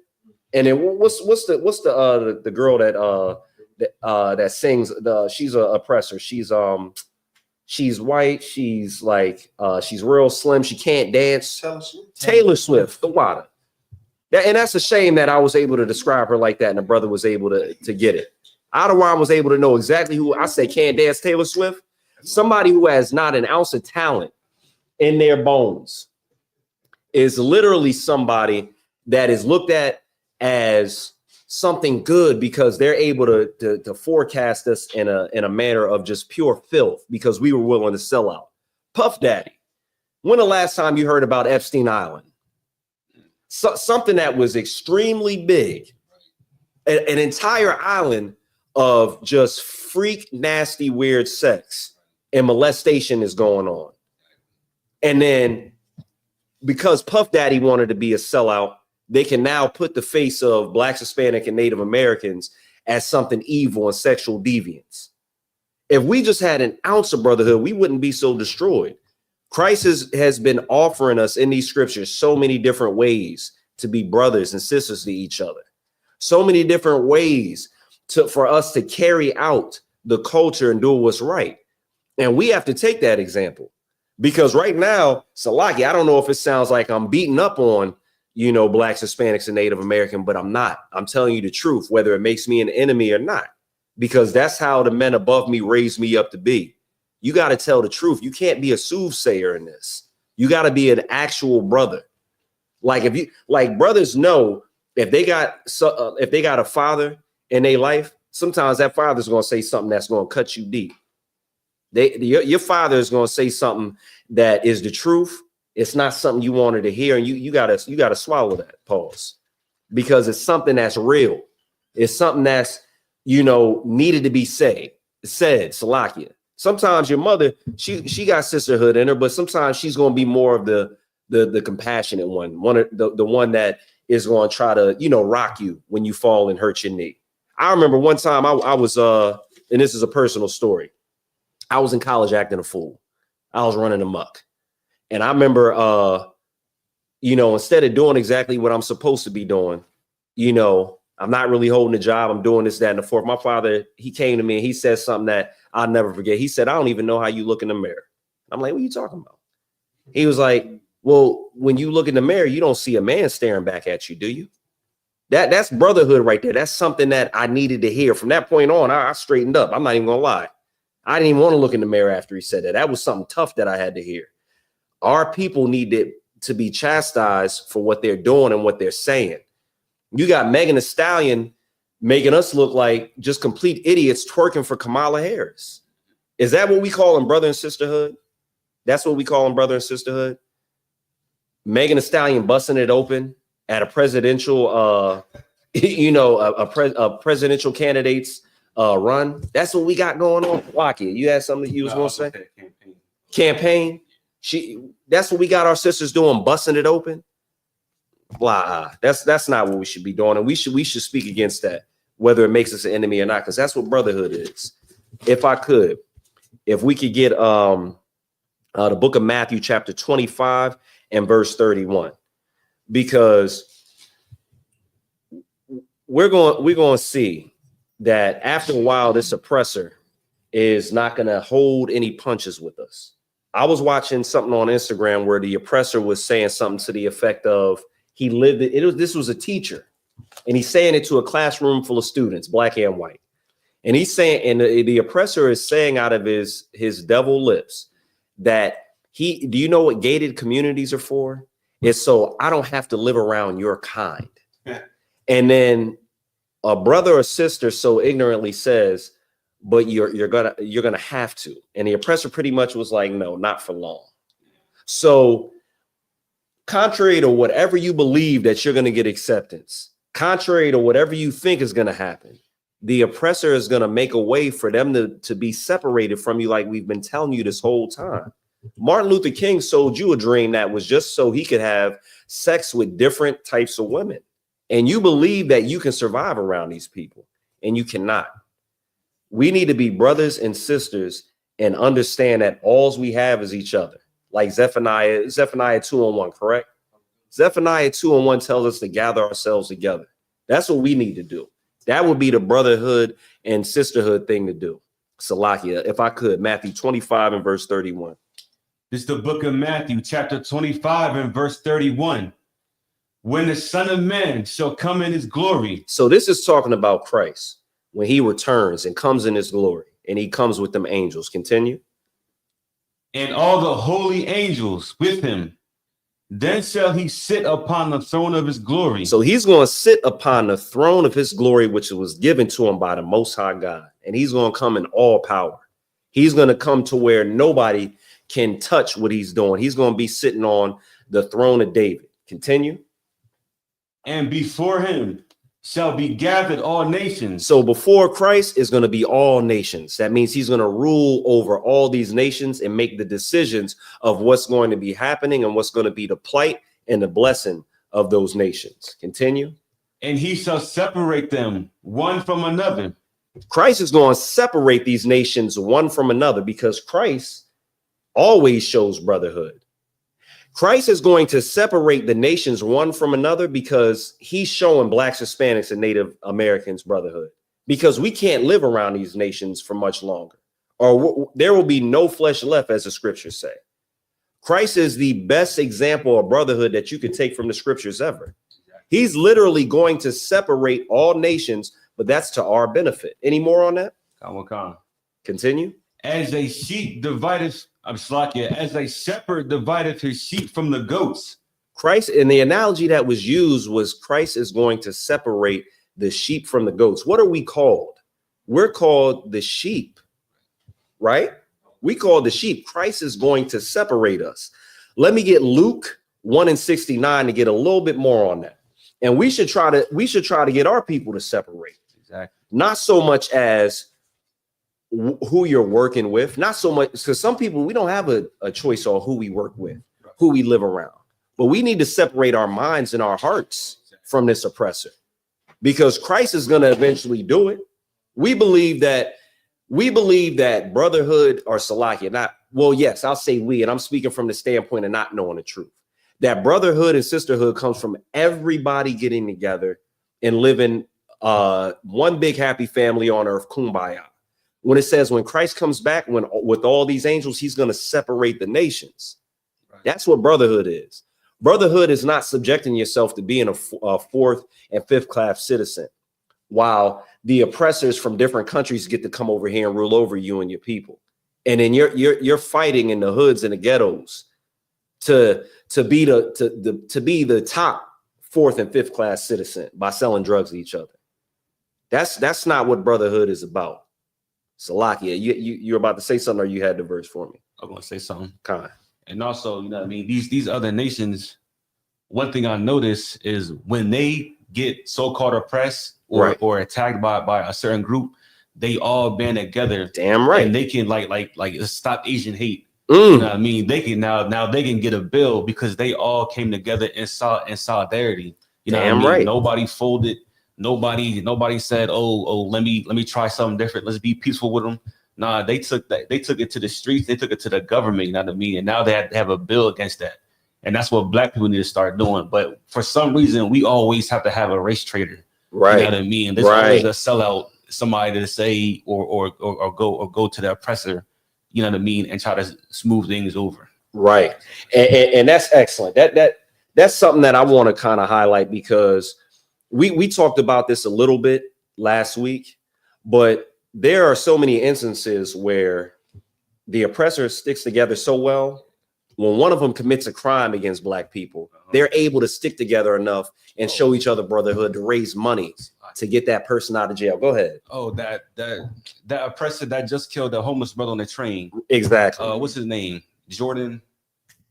And then what's the girl that sings? She's an oppressor. She's white. She's like she's real slim. She can't dance. Taylor Swift, the water. And that's a shame that I was able to describe her like that, and the brother was able to get it. Ottawa was able to know exactly who I say can't dance. Taylor Swift. Somebody who has not an ounce of talent in their bones is literally somebody that is looked at as something good because they're able to forecast us in a manner of just pure filth because we were willing to sell out. Puff Daddy. When the last time you heard about Epstein Island? something that was extremely big, an entire island of just freak, nasty, weird sex and molestation is going on. And then because Puff Daddy wanted to be a sellout, they can now put the face of Blacks, Hispanic, and Native Americans as something evil and sexual deviance. If we just had an ounce of brotherhood, we wouldn't be so destroyed. Christ has been offering us in these scriptures so many different ways to be brothers and sisters to each other. So many different ways for us to carry out the culture and do what's right. And we have to take that example. Because right now, Salaki, I don't know if it sounds like I'm beating up on, Blacks, Hispanics, and Native American, but I'm not. I'm telling you the truth, whether it makes me an enemy or not, because that's how the men above me raised me up to be. You got to tell the truth. You can't be a soothsayer in this. You got to be an actual brother. Like brothers know if they got a father in their life, sometimes that father's going to say something that's going to cut you deep. Your father is going to say something that is the truth. It's not something you wanted to hear, and you gotta swallow that. Pause, because it's something that's real. It's something that's needed to be said. Salakia. Sometimes your mother, she got sisterhood in her, but sometimes she's going to be more of the compassionate one, the one that is going to try to rock you when you fall and hurt your knee. I remember one time I was and this is a personal story. I was in college acting a fool. I was running amok. And I remember, instead of doing exactly what I'm supposed to be doing, I'm not really holding a job. I'm doing this, that, and the fourth. My father, he came to me and he said something that I'll never forget. He said, I don't even know how you look in the mirror. I'm like, what are you talking about? He was like, well, when you look in the mirror, you don't see a man staring back at you, do you? That's brotherhood right there. That's something that I needed to hear. From that point on, I straightened up. I'm not even gonna lie. I didn't even want to look in the mirror after he said that. That was something tough that I had to hear. Our people needed to be chastised for what they're doing and what they're saying. You got Megan Thee Stallion making us look like just complete idiots twerking for Kamala Harris. Is that what we call them, brother and sisterhood? That's what we call them, brother and sisterhood. Megan Thee Stallion busting it open at a presidential, a presidential candidate's run. That's what we got going on. Waki, you had something you was going to say? Campaign. That's what we got our sisters doing, busting it open. Blah. That's not what we should be doing, and we should speak against that, whether it makes us an enemy or not, because that's what brotherhood is. If we could get the book of Matthew, chapter 25 and verse 31, because we're going to see that after a while, this oppressor is not going to hold any punches with us. I was watching something on Instagram where the oppressor was saying something to the effect of this was a teacher, and he's saying it to a classroom full of students, black and white. And he's saying, and the oppressor is saying out of his devil lips that do you know what gated communities are for? It's so I don't have to live around your kind. And then a brother or sister so ignorantly says, but you're gonna have to. And the oppressor pretty much was like, no, not for long. So contrary to whatever you believe that you're gonna get acceptance, contrary to whatever you think is gonna happen, the oppressor is gonna make a way for them to be separated from you, like we've been telling you this whole time. Martin Luther King sold you a dream that was just so he could have sex with different types of women. And you believe that you can survive around these people, and you cannot. We need to be brothers and sisters and understand that all we have is each other. Like Zephaniah 2:1, correct? Zephaniah 2:1 tells us to gather ourselves together. That's what we need to do. That would be the brotherhood and sisterhood thing to do. Salakia, if I could, Matthew 25 and verse 31. This is the book of Matthew, chapter 25 and verse 31. When the Son of Man shall come in his glory. So this is talking about Christ when he returns and comes in his glory, and he comes with them angels. Continue. And all the holy angels with him. Then shall he sit upon the throne of his glory. So he's going to sit upon the throne of his glory, which was given to him by the Most High God. And he's going to come in all power. He's going to come to where nobody can touch what he's doing. He's going to be sitting on the throne of David. Continue. and before him shall be gathered all nations. So before Christ is going to be all nations. That means he's going to rule over all these nations and make the decisions of what's going to be happening and what's going to be the plight and the blessing of those nations. Continue. And he shall separate them one from another. Christ is going to separate these nations one from another because Christ always shows brotherhood. Christ is going to separate the nations one from another because he's showing blacks, Hispanics, and Native Americans brotherhood, because we can't live around these nations for much longer, or there will be no flesh left, as the scriptures say. Christ is the best example of brotherhood that you can take from the scriptures ever. He's literally going to separate all nations, but that's to our benefit. Any more on that? Continue. As a sheep divideth, as a shepherd divideth his sheep from the goats. Christ, and the analogy that was used was Christ is going to separate the sheep from the goats. What are we called? We're called the sheep, right? We call the sheep. Christ is going to separate us. Let me get Luke 1:69 to get a little bit more on that. And we should try to get our people to separate. Exactly. Not so much as who you're working with, not so much, because some people, we don't have a choice on who we work with, who we live around, but we need to separate our minds and our hearts from this oppressor, because Christ is going to eventually do it. We believe that brotherhood or Salakia, not, well, yes, I'll say we, and I'm speaking from the standpoint of not knowing the truth, that brotherhood and sisterhood comes from everybody getting together and living one big happy family on earth, kumbaya. When it says when Christ comes back, with all these angels, he's going to separate the nations. Right. That's what brotherhood is. Brotherhood is not subjecting yourself to being a fourth and fifth class citizen, while the oppressors from different countries get to come over here and rule over you and your people. And then you're fighting in the hoods and the ghettos to be the top fourth and fifth class citizen by selling drugs to each other. That's not what brotherhood is about. Salakia, you're about to say something, or you had the verse for me? I'm going to say something. Kind. And also, you know what I mean? These other nations, one thing I notice is when they get so-called oppressed or attacked by a certain group, they all band together. Damn right. And they can like stop Asian hate. You know what I mean? They can now they can get a bill because they all came together in solidarity. You know what I mean? Right. Nobody folded. Nobody said, oh, let me try something different. Let's be peaceful with them. Nah, they took it to the streets. They took it to the government. You know what I mean? And now they have a bill against that. And that's what black people need to start doing. But for some reason, we always have to have a race trader. Right. You know what I mean? There's always a sellout, somebody to say or go to the oppressor, you know what I mean, and try to smooth things over. Right. And that's excellent. That's something that I want to kind of highlight, because we talked about this a little bit last week, but there are so many instances where the oppressor sticks together so well. When one of them commits a crime against black people, they're able to stick together enough and show each other brotherhood to raise money to get that person out of jail. Go ahead. Oh, that oppressor that just killed the homeless brother on the train. Exactly. What's his name? Jordan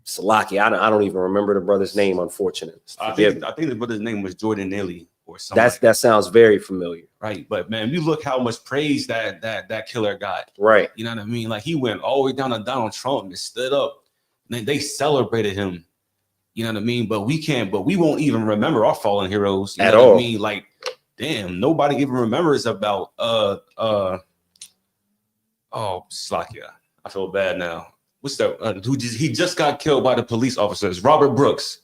Salaki. I don't even remember the brother's name, unfortunately. I think the brother's name was Jordan Neely or something. That sounds very familiar. Right. But man, you look how much praise that killer got. Right. You know what I mean? Like, he went all the way down to Donald Trump and stood up. And they celebrated him. You know what I mean? But we won't even remember our fallen heroes. You At know what all. I mean? Like, damn, nobody even remembers about Slakia. I feel bad now. What's that? He just got killed by the police officers. Robert Brooks.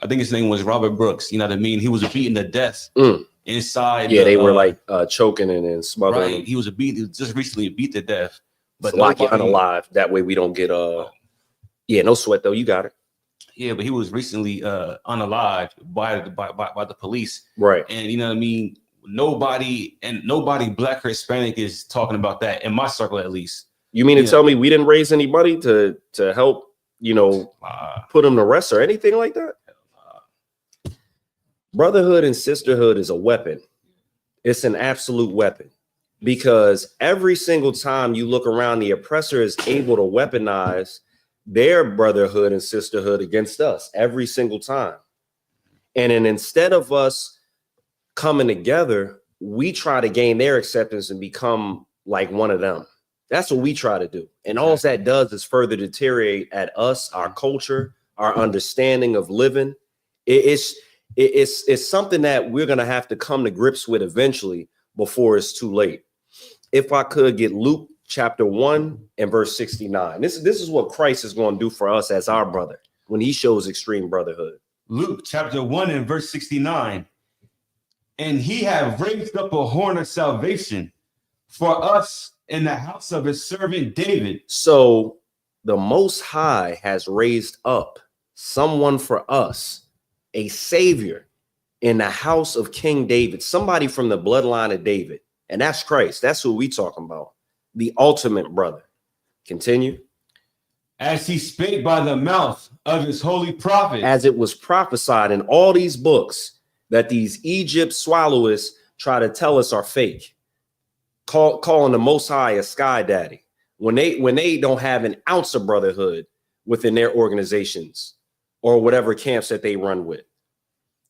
I think his name was Robert Brooks. You know what I mean? He was beaten to death inside. Yeah, they were like choking and smothering. Right. He was just recently beat to death. But Salaki unalive. That way we don't get yeah, no sweat though. You got it. Yeah, but he was recently unalived by the police. Right. And you know what I mean? Nobody black or Hispanic is talking about that, in my circle at least. You mean to tell me we didn't raise any money to help, put them to rest or anything like that? Brotherhood and sisterhood is a weapon. It's an absolute weapon, because every single time you look around, the oppressor is able to weaponize their brotherhood and sisterhood against us every single time. And then instead of us coming together, we try to gain their acceptance and become like one of them. That's what we try to do. And all that does is further deteriorate at us, our culture, our understanding of living. It's something that we're going to have to come to grips with eventually before it's too late. If I could get Luke chapter 1 and verse 69. This is what Christ is going to do for us as our brother when he shows extreme brotherhood. Luke chapter 1 and verse 69. And he have raised up a horn of salvation for us in the house of his servant David. So the Most High has raised up someone for us, a savior in the house of King David, somebody from the bloodline of David. And that's Christ. That's who we talking about. The ultimate brother. Continue. As he spake by the mouth of his holy prophet. As it was prophesied in all these books that these Egypt swallowists try to tell us are fake. Calling the Most High a sky daddy. When they don't have an ounce of brotherhood within their organizations or whatever camps that they run with.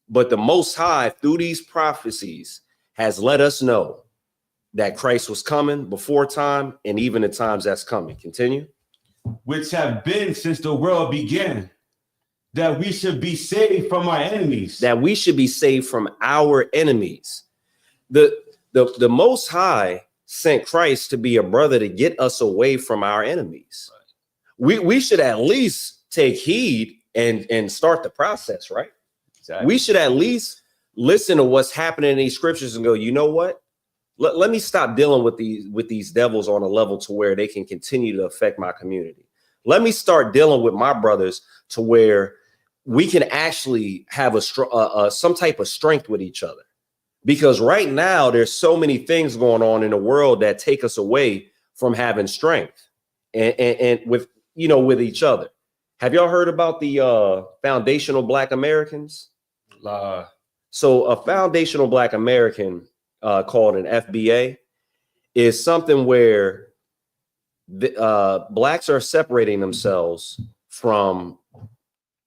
But the Most High, through these prophecies, has let us know that Christ was coming before time and even the times that's coming. Continue. Which have been since the world began, that we should be saved from our enemies. That we should be saved from our enemies. The Most High sent Christ to be a brother to get us away from our enemies. We should at least take heed and start the process, right? Exactly. We should at least listen to what's happening in these scriptures and go, you know what? Let me stop dealing with these devils on a level to where they can continue to affect my community. Let me start dealing with my brothers to where we can actually have some type of strength with each other. Because right now there's so many things going on in the world that take us away from having strength and with each other. Have y'all heard about the foundational Black Americans? So a foundational Black American called an FBA is something where the blacks are separating themselves from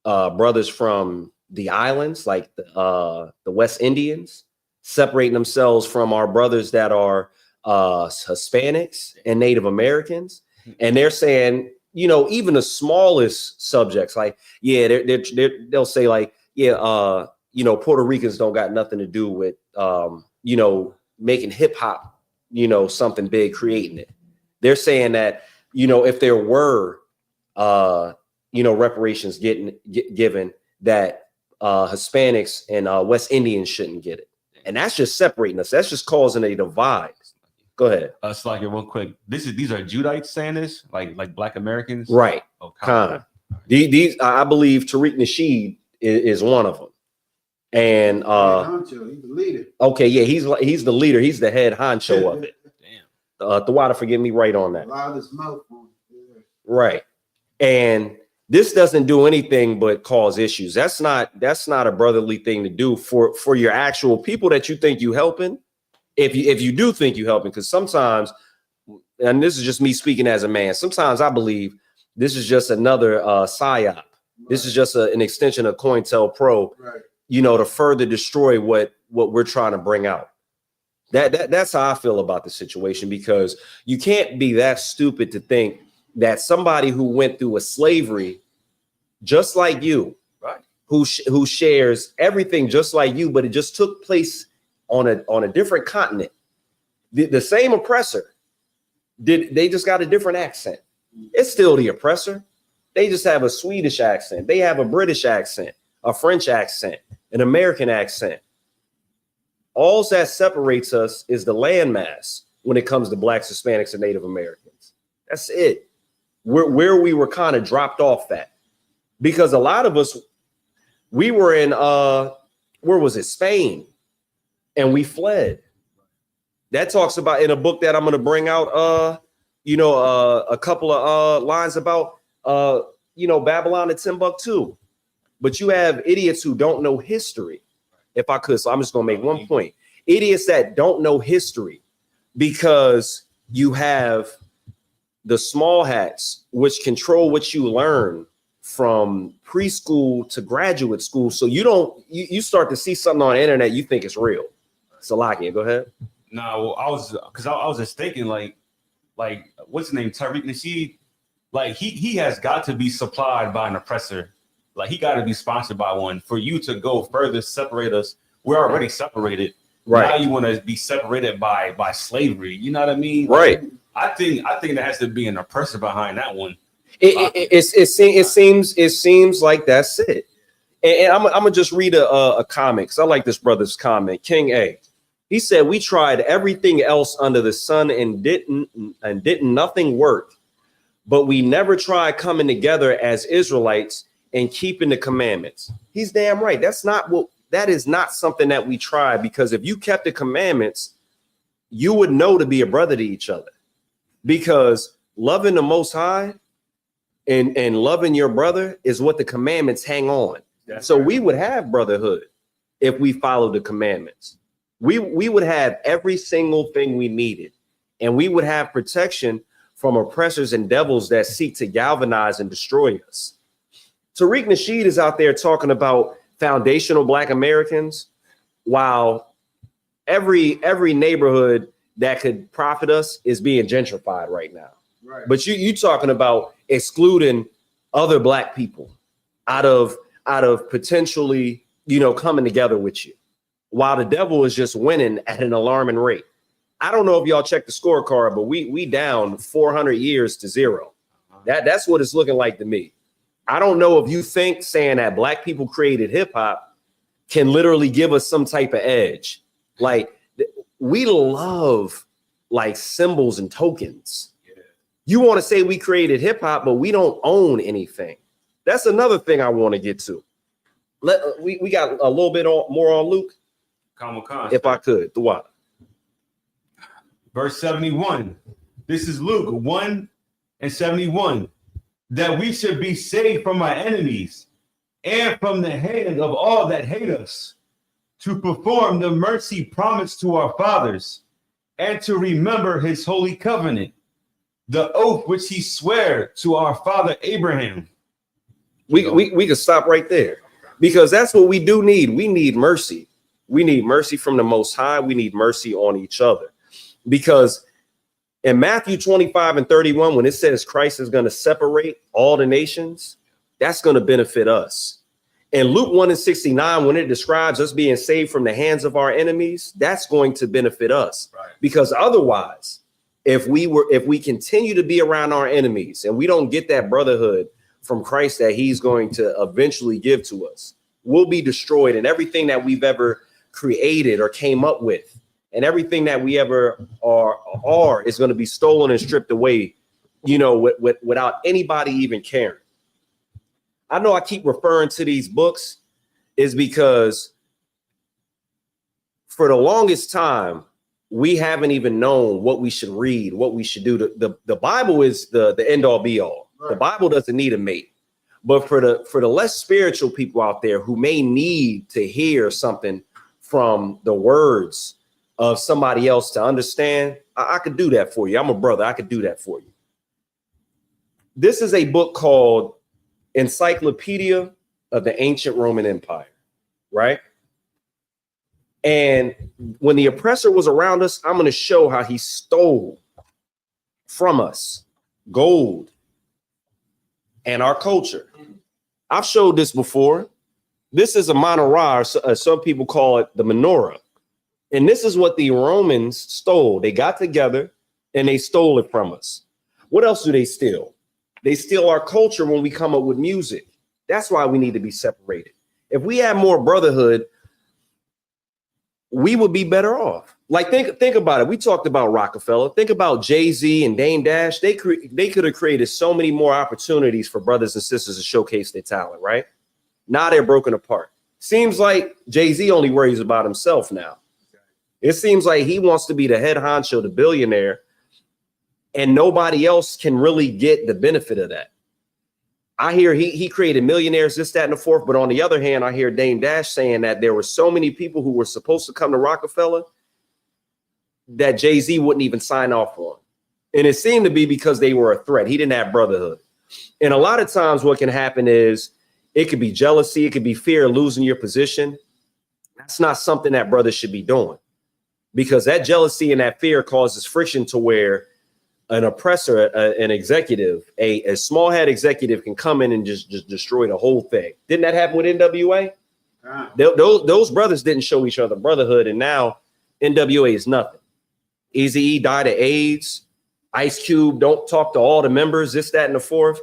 brothers from the islands, like the West Indians, separating themselves from our brothers that are Hispanics and Native Americans. And they're saying, even the smallest subjects, like, they'll say like, Puerto Ricans don't got nothing to do with, making hip hop, something big, creating it. They're saying that, if there were, reparations given, that Hispanics and West Indians shouldn't get it. And that's just separating us. That's just causing a divide. Go ahead. Like real quick. These are Judites saying this, like Black Americans, right? Oh, kind of. These I believe Tariq Nasheed is one of them. And he's the leader. Okay, yeah, he's the leader. He's the head honcho of it. Damn. The water, forgive me, right on that. A lot of this mouth on it. Right. And this doesn't do anything but cause issues. That's not a brotherly thing to do for your actual people that you think you helping. If you do think you helping, because sometimes, and this is just me speaking as a man, sometimes I believe this is just another psyop. Right. This is just an extension of COINTELPRO, right, to further destroy what we're trying to bring out. That's how I feel about the situation, because you can't be that stupid to think that somebody who went through a slavery just like you, right, who shares everything just like you, but it just took place on a different continent, the same oppressor, they just got a different accent. It's still the oppressor. They just have a Swedish accent. They have a British accent, a French accent, an American accent. All that separates us is the landmass when it comes to Blacks, Hispanics, and Native Americans. That's it. Where we were kind of dropped off at, because a lot of us, we were in where was it, Spain, and we fled. That talks about in a book that I'm going to bring out a couple of lines about Babylon and Timbuktu. But you have idiots who don't know history, if I could. So I'm just going to make one point. Idiots that don't know history, because you have the small hats which control what you learn from preschool to graduate school. So you start to see something on the internet, you think it's real. Salakia, go ahead. No, I was just thinking like what's his name? Tariq Nasheed. Like he has got to be supplied by an oppressor. Like he got to be sponsored by one for you to go further separate us. We're already separated. Right. Now you want to be separated by slavery. You know what I mean? Right. Like, I think there has to be an oppressor behind that one. It seems like that's it. And I'm gonna just read a comment because I like this brother's comment. King A. He said, we tried everything else under the sun and didn't nothing work. But we never tried coming together as Israelites and keeping the commandments. He's damn right. That is not something that we try, because if you kept the commandments, you would know to be a brother to each other, because loving the Most High and loving your brother is what the commandments hang on. So we would have brotherhood if we followed the commandments. We would have every single thing we needed, and we would have protection from oppressors and devils that seek to galvanize and destroy us. Tariq Nasheed is out there talking about foundational Black Americans, while every neighborhood that could profit us is being gentrified right now. Right. But you talking about excluding other Black people out of potentially, coming together with you, while the devil is just winning at an alarming rate. I don't know if y'all checked the scorecard, but we down 400 years to 0. That's what it's looking like to me. I don't know if you think saying that Black people created hip hop can literally give us some type of edge. Like, we love like symbols and tokens. Yeah. You want to say we created hip hop, but we don't own anything. That's another thing I want to get to. We got a little bit more on Luke. If I could, the what? Verse 71. This is Luke 1:71. That we should be saved from our enemies and from the hand of all that hate us, to perform the mercy promised to our fathers, and to remember his holy covenant, the oath which he swore to our father Abraham. We can stop right there, because that's what we do need. We need mercy. We need mercy from the Most High. We need mercy on each other, because in Matthew 25:31, when it says Christ is going to separate all the nations, that's going to benefit us. In Luke 1:69, when it describes us being saved from the hands of our enemies, that's going to benefit us. Right. Because otherwise, if we continue to be around our enemies and we don't get that brotherhood from Christ that he's going to eventually give to us, we'll be destroyed, and everything that we've ever created or came up with, and everything that we ever are is going to be stolen and stripped away, without anybody even caring. I know I keep referring to these books is because for the longest time, we haven't even known what we should read, what we should do. The Bible is the end all be all. Right. The Bible doesn't need a mate. But for the less spiritual people out there who may need to hear something from the words of somebody else to understand, I could do that for you. I'm a brother. I could do that for you. This is a book called Encyclopedia of the Ancient Roman Empire, right? And when the oppressor was around us, I'm going to show how he stole from us gold and our culture. I've showed this before. This is a menorah. Some people call it the menorah. And this is what the Romans stole. They got together and they stole it from us. What else do they steal? They steal our culture when we come up with music. That's why we need to be separated. If we had more brotherhood, we would be better off. Like, think about it. We talked about Rockefeller. Think about Jay-Z and Dame Dash. They could have created so many more opportunities for brothers and sisters to showcase their talent, right? Now they're broken apart. Seems like Jay-Z only worries about himself now. It seems like he wants to be the head honcho, the billionaire, and nobody else can really get the benefit of that. I hear he created millionaires, this, that, and the fourth. But on the other hand, I hear Dame Dash saying that there were so many people who were supposed to come to Rockefeller that Jay-Z wouldn't even sign off on. And it seemed to be because they were a threat. He didn't have brotherhood. And a lot of times what can happen is it could be jealousy. It could be fear of losing your position. That's not something that brothers should be doing, because that jealousy and that fear causes friction to where an oppressor, an executive, a small head executive can come in and just destroy the whole thing. Didn't that happen with NWA? Those brothers didn't show each other brotherhood, and now NWA is nothing. Eazy-E died of AIDS. Ice Cube don't talk to all the members, this, that, and the fourth,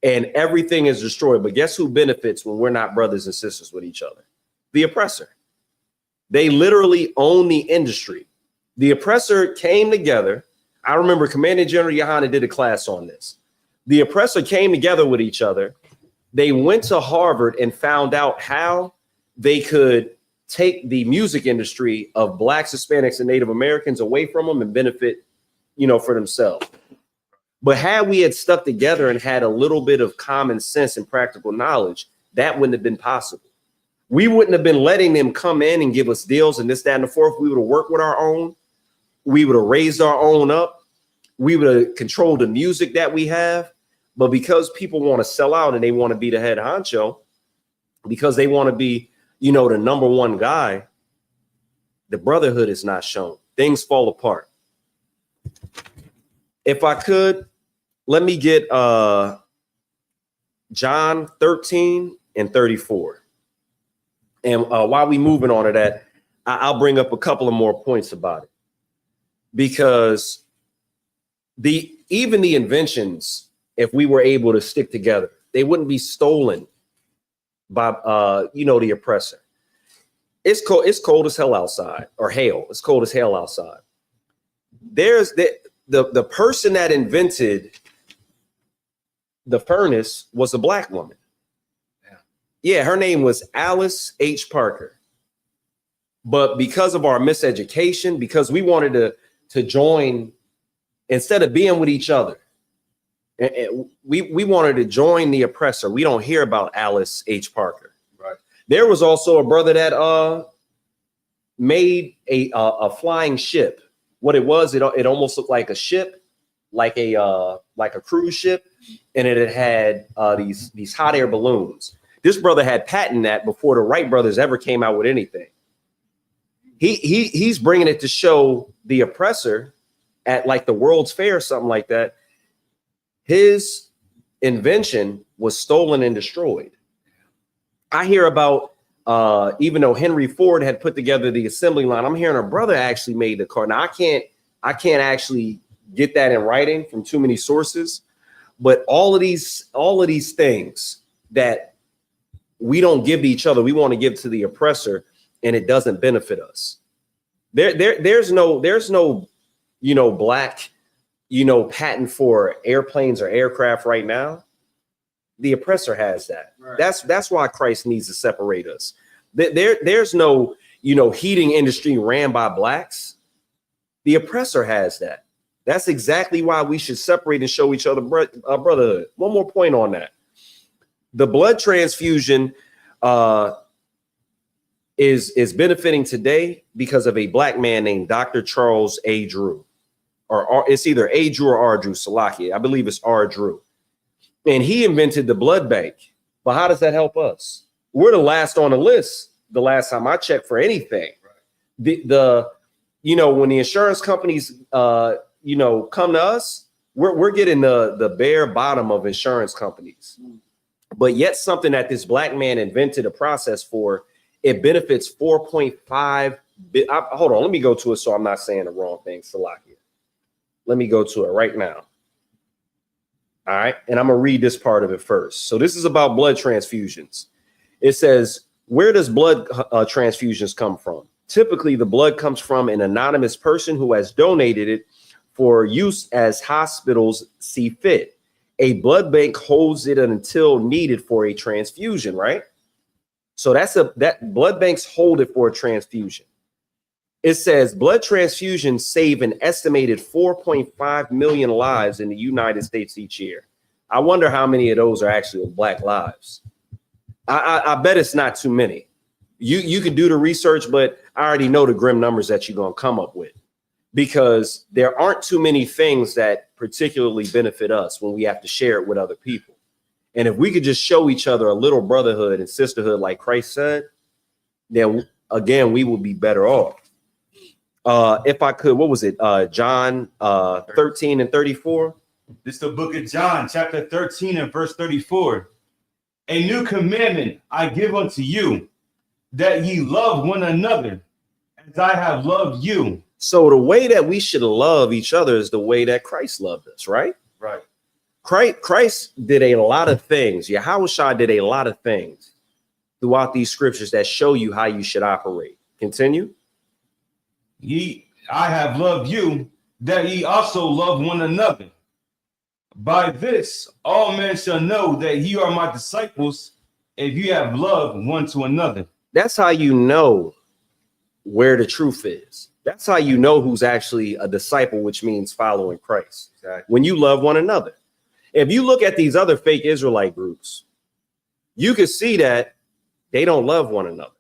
and everything is destroyed. But guess who benefits when we're not brothers and sisters with each other? The oppressor. They literally own the industry. The oppressor came together. I remember Commanding General Yohana did a class on this. The oppressor came together with each other. They went to Harvard and found out how they could take the music industry of Blacks, Hispanics, and Native Americans away from them and benefit, for themselves. But had we had stuck together and had a little bit of common sense and practical knowledge, that wouldn't have been possible. We wouldn't have been letting them come in and give us deals and this, that, and the fourth. We would have worked with our own. We would have raised our own up. We would have controlled the music that we have. But because people want to sell out and they want to be the head honcho, because they want to be, the number one guy, the brotherhood is not shown. Things fall apart. If I could, let me get John 13 and 34. And while we moving on to that, I'll bring up a couple of more points about it. Because even the inventions, if we were able to stick together, they wouldn't be stolen by the oppressor. It's cold as hell outside, or hail. It's cold as hell outside. There's the person that invented the furnace was a Black woman. Yeah, her name was Alice H. Parker. But because of our miseducation, because we wanted to join, instead of being with each other, we wanted to join the oppressor. We don't hear about Alice H. Parker. Right. There was also a brother that made a flying ship. What it was, it almost looked like a ship, like a cruise ship, and it had these hot air balloons. This brother had patented that before the Wright brothers ever came out with anything. He's bringing it to show the oppressor at like the World's Fair or something like that. His invention was stolen and destroyed. I hear about, even though Henry Ford had put together the assembly line, I'm hearing a brother actually made the car. Now I can't actually get that in writing from too many sources, but all of these things that we don't give to each other, we want to give to the oppressor, and it doesn't benefit us. There's no Black, patent for airplanes or aircraft right now. The oppressor has that. Right. That's why Christ needs to separate us. There's no, heating industry ran by Blacks. The oppressor has that. That's exactly why we should separate and show each other brotherhood. One more point on that. The blood transfusion is benefiting today because of a Black man named Dr. Charles A. Drew, or it's either A. Drew or R. Drew, Salakia. I believe it's R. Drew. And he invented the blood bank. But how does that help us? We're the last on the list the last time I checked for anything. The when the insurance companies come to us, we're getting the bare bottom of insurance companies. But yet something that this Black man invented a process for, it benefits 4.5. Hold on, let me go to it so I'm not saying the wrong thing, Salakia. Let me go to it right now. All right, and I'm gonna read this part of it first. So this is about blood transfusions. It says, where does blood transfusions come from? Typically, the blood comes from an anonymous person who has donated it for use as hospitals see fit. A blood bank holds it until needed for a transfusion, right? So that blood banks hold it for a transfusion. It says blood transfusions save an estimated 4.5 million lives in the United States each year. I wonder how many of those are actually Black lives. I bet it's not too many. You can do the research, but I already know the grim numbers that you're going to come up with. because there aren't too many things that particularly benefit us when we have to share it with other people. And if we could just show each other a little brotherhood and sisterhood, like Christ said, then again, we will be better off. If I could, what was it? John 13 and 34. This is the book of John, chapter 13 and verse 34. A new commandment I give unto you, that ye love one another as I have loved you. So the way that we should love each other is the way that Christ loved us, right? Right. Christ did a lot of things. Yahushua did a lot of things throughout these scriptures that show you how you should operate. Continue. I have loved you, that ye also love one another. By this, all men shall know that ye are my disciples, if you have love one to another. That's how you know where the truth is. That's how you know who's actually a disciple, which means following Christ. Exactly. When you love one another. If you look at these other fake Israelite groups, you can see that they don't love one another.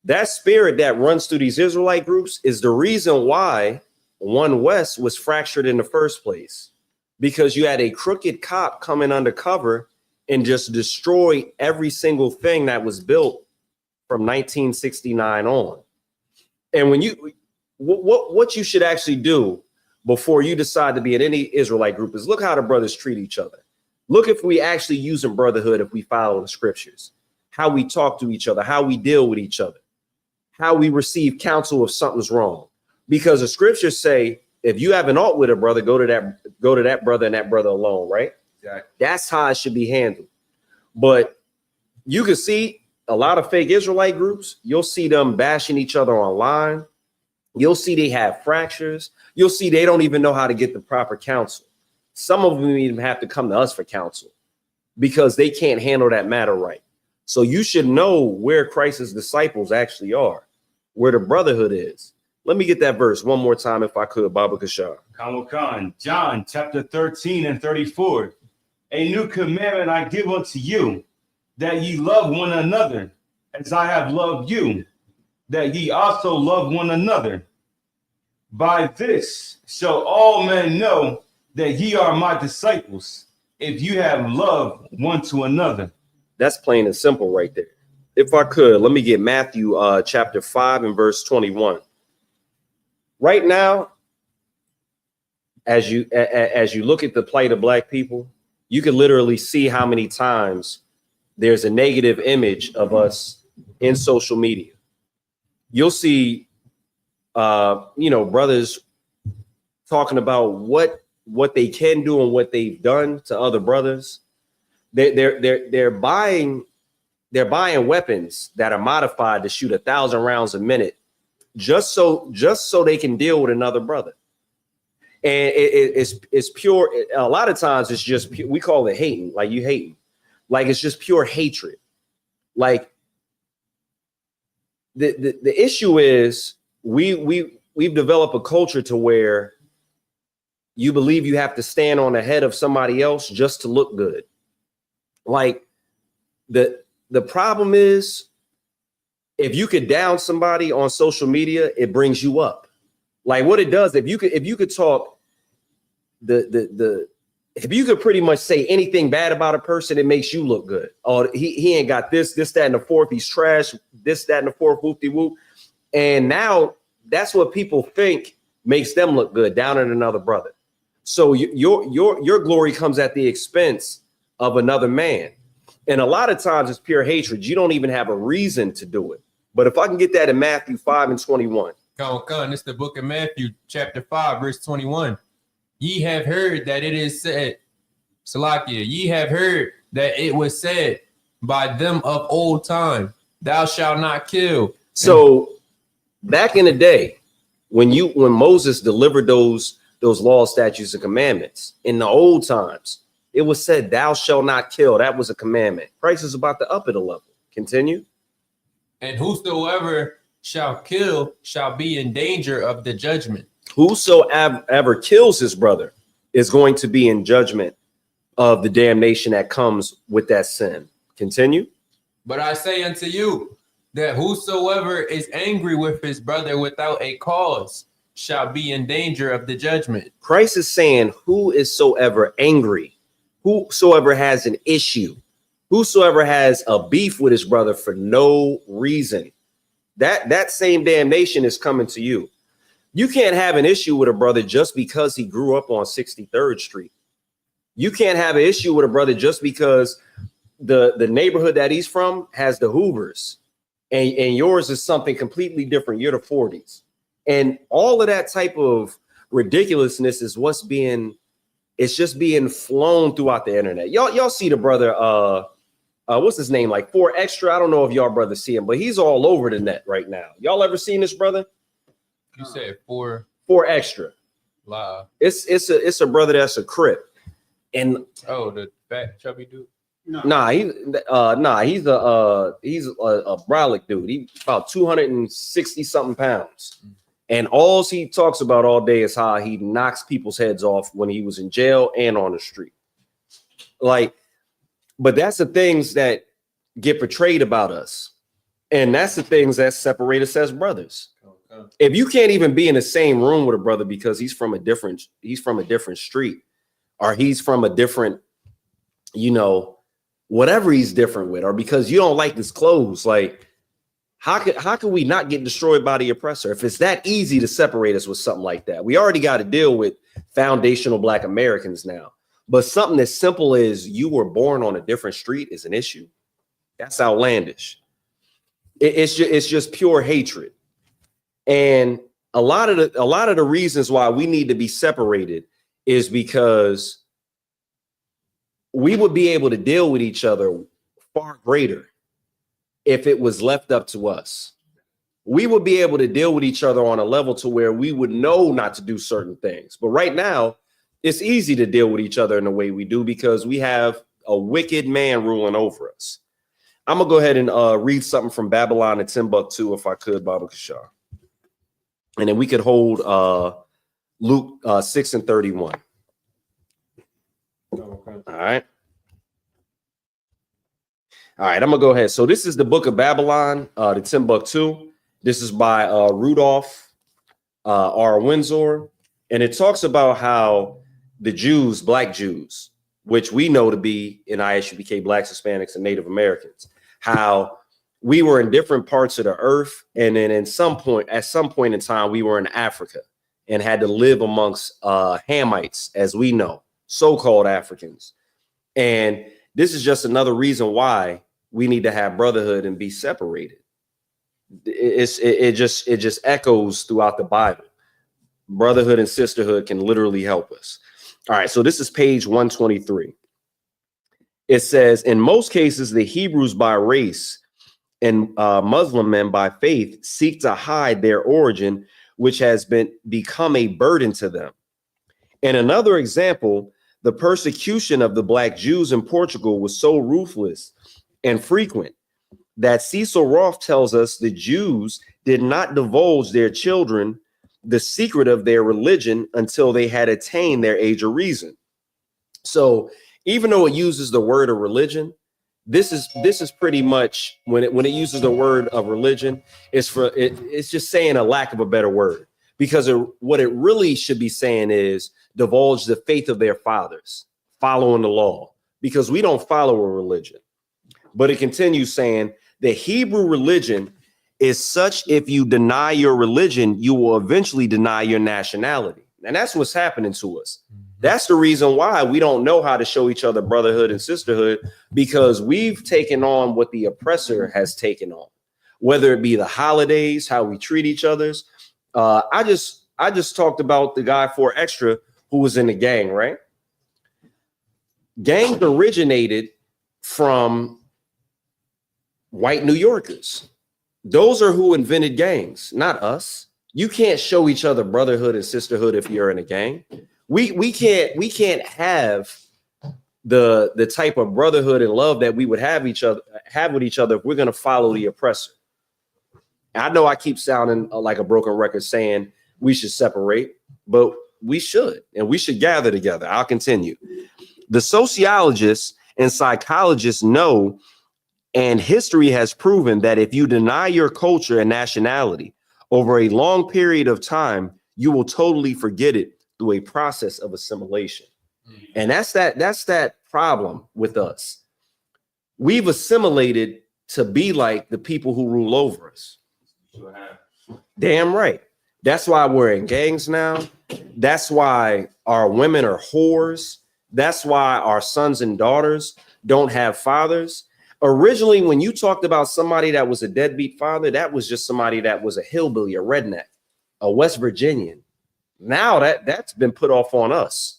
That spirit that runs through these Israelite groups is the reason why One West was fractured in the first place, because you had a crooked cop come in undercover and just destroy every single thing that was built from 1969 on. And when you, what you should actually do before you decide to be in any Israelite group is look how the brothers treat each other. Look if we actually use in brotherhood, if we follow the scriptures, how we talk to each other, how we deal with each other, how we receive counsel if something's wrong. Because the scriptures say, if you have an alt with a brother, go to that brother and that brother alone, right? Exactly. That's how it should be handled. But you can see a lot of fake Israelite groups, you'll see them bashing each other online. You'll see they have fractures. You'll see they don't even know how to get the proper counsel. Some of them even have to come to us for counsel because they can't handle that matter right. So you should know where Christ's disciples actually are, where the brotherhood is. Let me get that verse one more time, if I could, Baba Kashar. Khan, John chapter 13 and 34. A new commandment I give unto you, that ye love one another as I have loved you, that ye also love one another. By this shall all men know that ye are my disciples, if you have love one to another. That's plain and simple right there. If I could, let me get Matthew chapter 5 and verse 21. Right now, as you look at the plight of black people, you can literally see how many times there's a negative image of us in social media. You'll see, brothers talking about what they can do and what they've done to other brothers. They're buying weapons that are modified to shoot 1,000 rounds a minute, just so they can deal with another brother. And it's pure. A lot of times it's just we call it hating, like you hating, like it's just pure hatred. Like the issue is we've developed a culture to where you believe you have to stand on the head of somebody else just to look good. Like the problem is, if you could down somebody on social media, it brings you up. Like what it does, if you could talk if you could pretty much say anything bad about a person, it makes you look good. Oh, he ain't got this, that, and the fourth. He's trash. This, that, and the fourth. Whoop de whoop. And now that's what people think makes them look good, down at another brother. So your glory comes at the expense of another man. And a lot of times it's pure hatred. You don't even have a reason to do it. But if I can get that in Matthew 5 and 21. Come. It's the book of Matthew, chapter 5, verse 21. Ye have heard that it is said, Salakia, ye have heard that it was said by them of old time, thou shalt not kill. So back in the day, when Moses delivered those laws, statutes, and commandments in the old times, it was said, thou shalt not kill. That was a commandment. Christ is about to up it a level. Continue. And whosoever shall kill shall be in danger of the judgment. Whosoever kills his brother is going to be in judgment of the damnation that comes with that sin. Continue. But I say unto you that whosoever is angry with his brother without a cause shall be in danger of the judgment. Christ is saying, who is soever angry, whosoever has an issue, whosoever has a beef with his brother for no reason, that same damnation is coming to you. You can't have an issue with a brother just because he grew up on 63rd Street. You can't have an issue with a brother just because the neighborhood that he's from has the Hoovers and yours is something completely different. You're the 40s. And all of that type of ridiculousness is it's just being flown throughout the internet. Y'all see the brother, what's his name? Like 4 Extra. I don't know if y'all brothers see him, but he's all over the net right now. Y'all ever seen this brother? You said 4 Extra. Live. It's a brother that's a Crip. And the fat chubby dude. he's a brolic dude. He's about 260 something pounds. And all he talks about all day is how he knocks people's heads off when he was in jail and on the street. Like, but that's the things that get portrayed about us. And that's the things that separate us as brothers. Okay. If you can't even be in the same room with a brother because he's from a different street, or he's from a different, whatever he's different with, or because you don't like his clothes, like, how could we not get destroyed by the oppressor? If it's that easy to separate us with something like that, we already got to deal with foundational Black Americans now. But something as simple as you were born on a different street is an issue. That's outlandish. It's just pure hatred. And a lot of the reasons why we need to be separated is because we would be able to deal with each other far greater if it was left up to us. We would be able to deal with each other on a level to where we would know not to do certain things. But right now, it's easy to deal with each other in the way we do because we have a wicked man ruling over us. I'm going to go ahead and read something from Babylon and Timbuktu, if I could, Baba Kashar. And then we could hold Luke 6:31. Okay. All right. I'm gonna go ahead. So this is the book of Babylon, the Timbuktu. This is by Rudolph R. Windsor, and it talks about how the Jews, Black Jews, which we know to be in ISUPK Blacks, Hispanics, and Native Americans, how we were in different parts of the earth, and then at some point in time, we were in Africa and had to live amongst Hamites, as we know, so-called Africans. And this is just another reason why we need to have brotherhood and be separated. It just echoes throughout the Bible. Brotherhood and sisterhood can literally help us. All right, so this is page 123. It says, in most cases, the Hebrews by race and Muslim men by faith seek to hide their origin, which has become a burden to them. In another example, the persecution of the Black Jews in Portugal was so ruthless and frequent that Cecil Roth tells us the Jews did not divulge their children the secret of their religion until they had attained their age of reason. So even though it uses the word of religion, this is pretty much when it uses the word of religion, it's just saying a lack of a better word, because what it really should be saying is divulge the faith of their fathers, following the law, because we don't follow a religion. But it continues saying the Hebrew religion is such, if you deny your religion, you will eventually deny your nationality. And that's what's happening to us. That's the reason why we don't know how to show each other brotherhood and sisterhood, because we've taken on what the oppressor has taken on, whether it be the holidays, how we treat each other's. I just talked about the guy 4 Extra who was in the gang, right? Gangs originated from white New Yorkers. Those are who invented gangs, not us. You can't show each other brotherhood and sisterhood if you're in a gang. We can't have the type of brotherhood and love that we would have with each other if we're going to follow the oppressor. I know I keep sounding like a broken record saying we should separate, but we should, and we should gather together. I'll continue. The sociologists and psychologists know, and history has proven, that if you deny your culture and nationality over a long period of time, you will totally forget it through a process of assimilation. And that's that problem with us. We've assimilated to be like the people who rule over us. Damn right. That's why we're in gangs now. That's why our women are whores. That's why our sons and daughters don't have fathers. Originally, when you talked about somebody that was a deadbeat father, that was just somebody that was a hillbilly, a redneck, a West Virginian. Now that's been put off on us.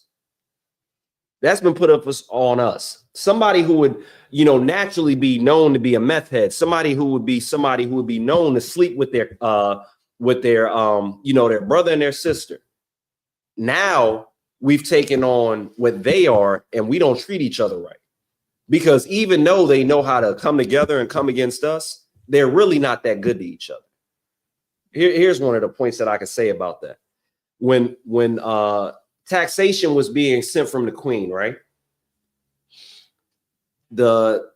That's been put up on us. Somebody who would, naturally be known to be a meth head. Somebody who would be known to sleep with their their brother and their sister. Now we've taken on what they are, and we don't treat each other right. Because even though they know how to come together and come against us, they're really not that good to each other. Here's one of the points that I can say about that. When taxation was being sent from the queen, right? The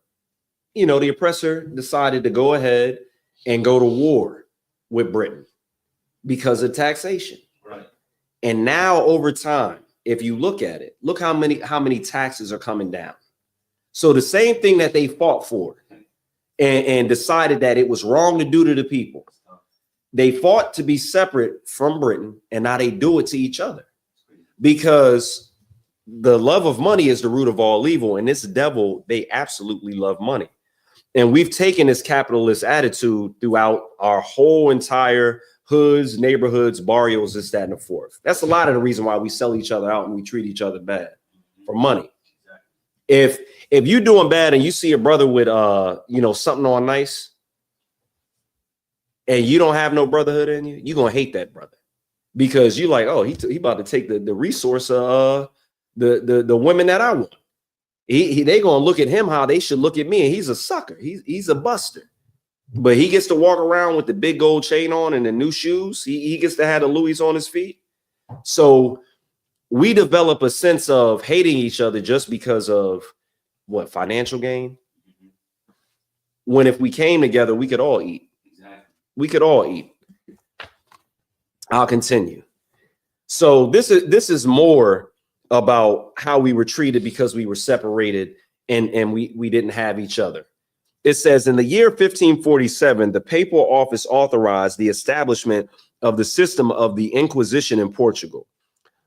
oppressor decided to go ahead and go to war with Britain because of taxation. Right. And now over time, if you look at it, look how many taxes are coming down. So the same thing that they fought for and decided that it was wrong to do to the people, they fought to be separate from Britain, and now they do it to each other because the love of money is the root of all evil. And this devil, they absolutely love money. And we've taken this capitalist attitude throughout our whole entire hoods, neighborhoods, barrios, this, that, and the fourth. That's a lot of the reason why we sell each other out and we treat each other bad for money. If you're doing bad and you see a brother with something on nice and you don't have no brotherhood in you, you're gonna hate that brother because you're like, oh, he about to take the resource of the women that I want. They gonna look at him how they should look at me, and he's a sucker. He's a buster. But he gets to walk around with the big gold chain on and the new shoes. He gets to have the Louis on his feet. So we develop a sense of hating each other just because of what, financial gain? When if we came together, we could all eat. Exactly. We could all eat. I'll continue. So this is more about how we were treated because we were separated and we didn't have each other. It says in the year 1547, the papal office authorized the establishment of the system of the Inquisition in Portugal.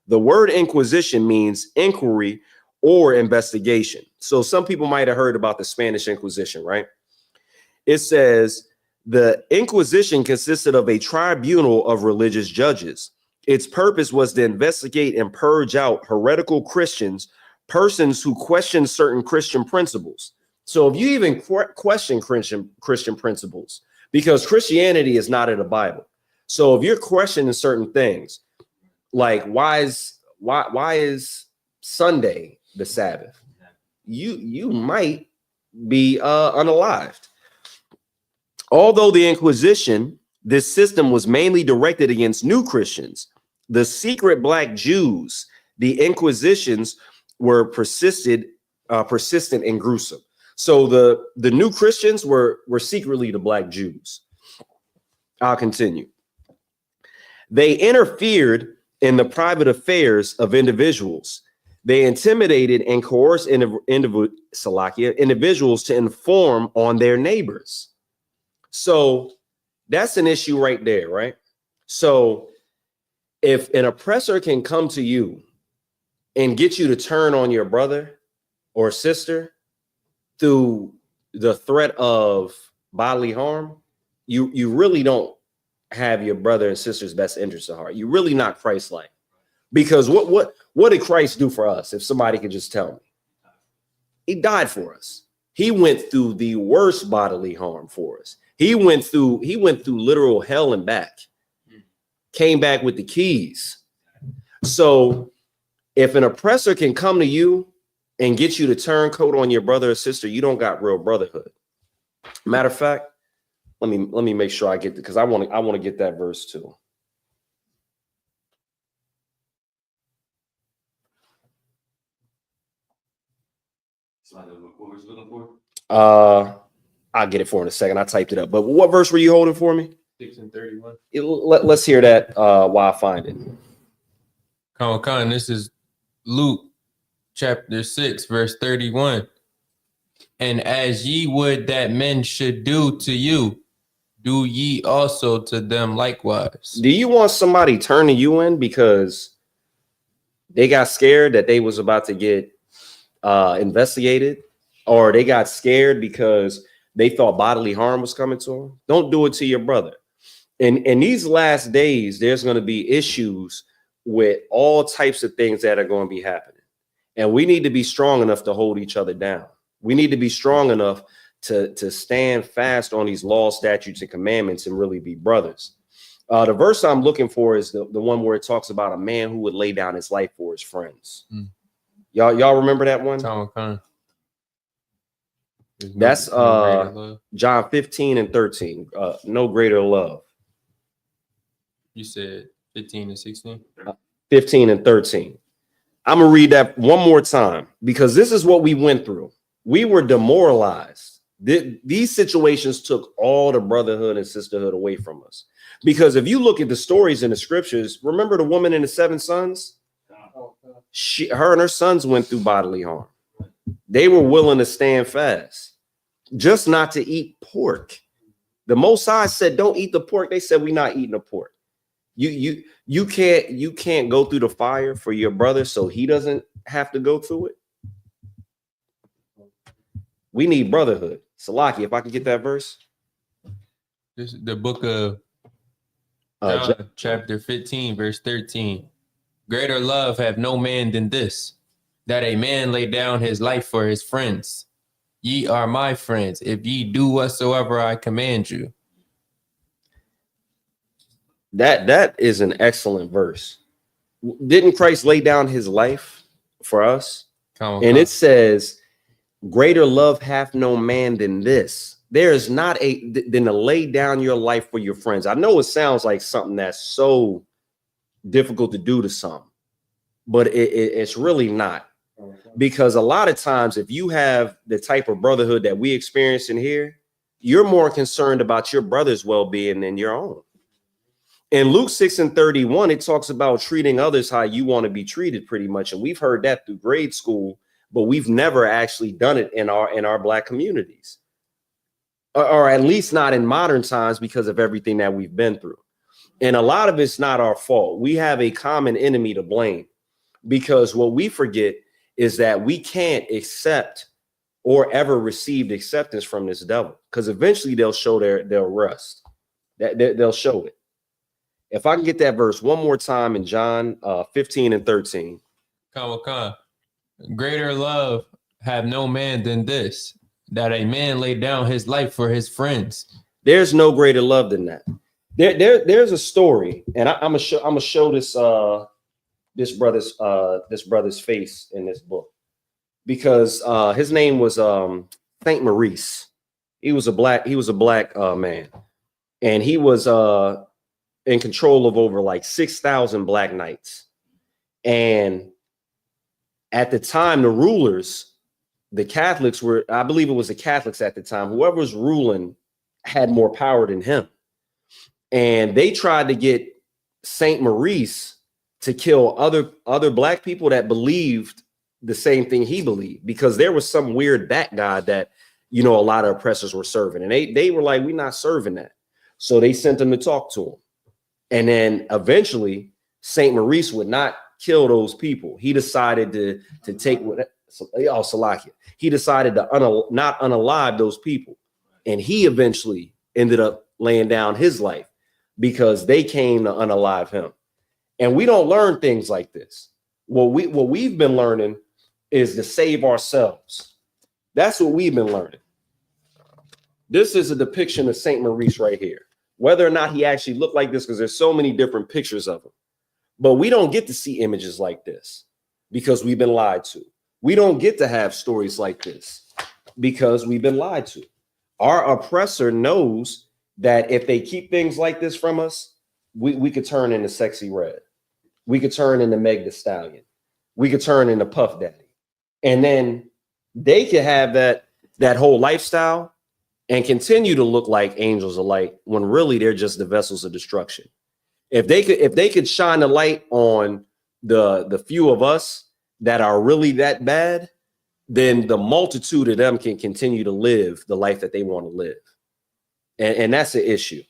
The word Inquisition means inquiry or investigation. So some people might have heard about the Spanish Inquisition, right? It says the Inquisition consisted of a tribunal of religious judges. Its purpose was to investigate and purge out heretical Christians, persons who question certain Christian principles. So if you even question Christian principles, because Christianity is not in the Bible. So if you're questioning certain things, like why is Sunday the Sabbath? You might be unalived. Although the Inquisition, this system was mainly directed against new Christians, the secret Black Jews, the Inquisitions were persistent and gruesome. So the new Christians were secretly the Black Jews. I'll continue. They interfered in the private affairs of individuals. They intimidated and coerced individuals to inform on their neighbors. So that's an issue right there, right? So if an oppressor can come to you and get you to turn on your brother or sister through the threat of bodily harm, you really don't have your brother and sister's best interest at heart. You're really not Christ-like. Because what did Christ do for us? If somebody could just tell me. He died for us. He went through the worst bodily harm for us. He went through literal hell and back. Came back with the keys. So if an oppressor can come to you and get you to turn coat on your brother or sister, you don't got real brotherhood. Matter of fact, let me make sure I get it, because I want to get that verse too. What was you looking for? I'll get it for in a second. I typed it up. But what verse were you holding for me? 6 and 31. Let's hear that while I find it. Khan, this is Luke chapter 6, verse 31. And as ye would that men should do to you, do ye also to them likewise. Do you want somebody turning you in because they got scared that they was about to get investigated, or they got scared because they thought bodily harm was coming to them? Don't do it to your brother. In these last days, there's going to be issues with all types of things that are going to be happening. And we need to be strong enough to hold each other down. We need to be strong enough to stand fast on these laws, statutes, and commandments and really be brothers. The verse I'm looking for is the one where it talks about a man who would lay down his life for his friends. Y'all remember that one? That's John 15 and 13. No greater love. You said 15 and 16? 15 and 13. I'm going to read that one more time because this is what we went through. We were demoralized. These situations took all the brotherhood and sisterhood away from us. Because if you look at the stories in the scriptures, remember the woman and the 7 sons? Her and her sons went through bodily harm. They were willing to stand fast, just not to eat pork. The Most High said, don't eat the pork. They said, we're not eating the pork. You can't go through the fire for your brother so he doesn't have to go through it. We need brotherhood. Salaki, if I can get that verse. This is the book of John, chapter 15, verse 13. Greater love have no man than this, that a man lay down his life for his friends. Ye are my friends, if ye do whatsoever I command you. That is an excellent verse. Didn't Christ lay down his life for us? And it says, greater love hath no man than this. There is not than to lay down your life for your friends. I know it sounds like something that's so difficult to do to some, but it's really not. Because a lot of times, if you have the type of brotherhood that we experience in here, you're more concerned about your brother's well-being than your own. In Luke 6 and 31, it talks about treating others how you want to be treated pretty much. And we've heard that through grade school, but we've never actually done it in our Black communities, or at least not in modern times because of everything that we've been through. And a lot of it's not our fault. We have a common enemy to blame, because what we forget is that we can't accept or ever received acceptance from this devil, because eventually they'll show their rust. They'll show it. If I can get that verse one more time in John 15 and 13. Greater love have no man than this, that a man lay down his life for his friends. There's no greater love than that. There's a story, and I'm gonna show this brother's face in this book, because his name was Saint Maurice. He was a black man, and he was in control of over like 6,000 Black Knights. And at the time, the rulers, the Catholics were, I believe it was the Catholics at the time, whoever was ruling had more power than him. And they tried to get Saint Maurice to kill other Black people that believed the same thing he believed, because there was some weird bat god that, a lot of oppressors were serving. And they were like, we're not serving that. So they sent them to talk to him. And then eventually Saint Maurice would not kill those people. He decided to take Salakia. He decided to not unalive those people. And he eventually ended up laying down his life because they came to unalive him. And we don't learn things like this. What we've been learning is to save ourselves. That's what we've been learning. This is a depiction of Saint Maurice right here. Whether or not he actually looked like this, because there's so many different pictures of him. But we don't get to see images like this because we've been lied to. We don't get to have stories like this because we've been lied to. Our oppressor knows that if they keep things like this from us, we could turn into Sexy Red. We could turn into Meg Thee Stallion. We could turn into Puff Daddy. And then they could have that whole lifestyle, and continue to look like angels of light when really they're just the vessels of destruction. If they could shine the light on the few of us that are really that bad, then the multitude of them can continue to live the life that they want to live. And that's the issue.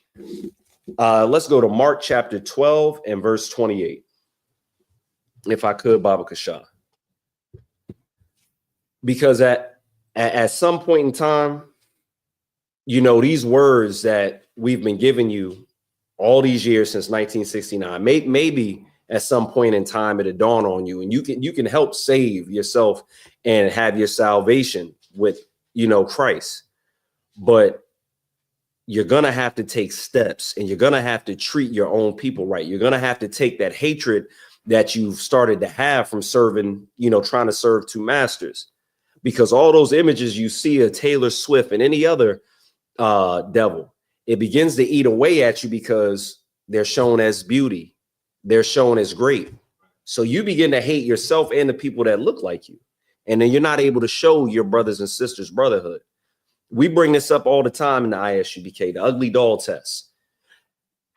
Let's go to Mark chapter 12 and verse 28. If I could, Baba Kasha. Because at some point in time, you know, these words that we've been giving you all these years since 1969, maybe at some point in time it'll dawn on you, and you can help save yourself and have your salvation with, you know, Christ. But you're going to have to take steps, and you're going to have to treat your own people right. You're going to have to take that hatred that you've started to have from serving, you know, trying to serve two masters, because all those images you see of Taylor Swift and any other devil, it begins to eat away at you because they're shown as beauty. They're shown as great. So you begin to hate yourself and the people that look like you. And then you're not able to show your brothers and sisters brotherhood. We bring this up all the time in the ISUBK, the ugly doll test.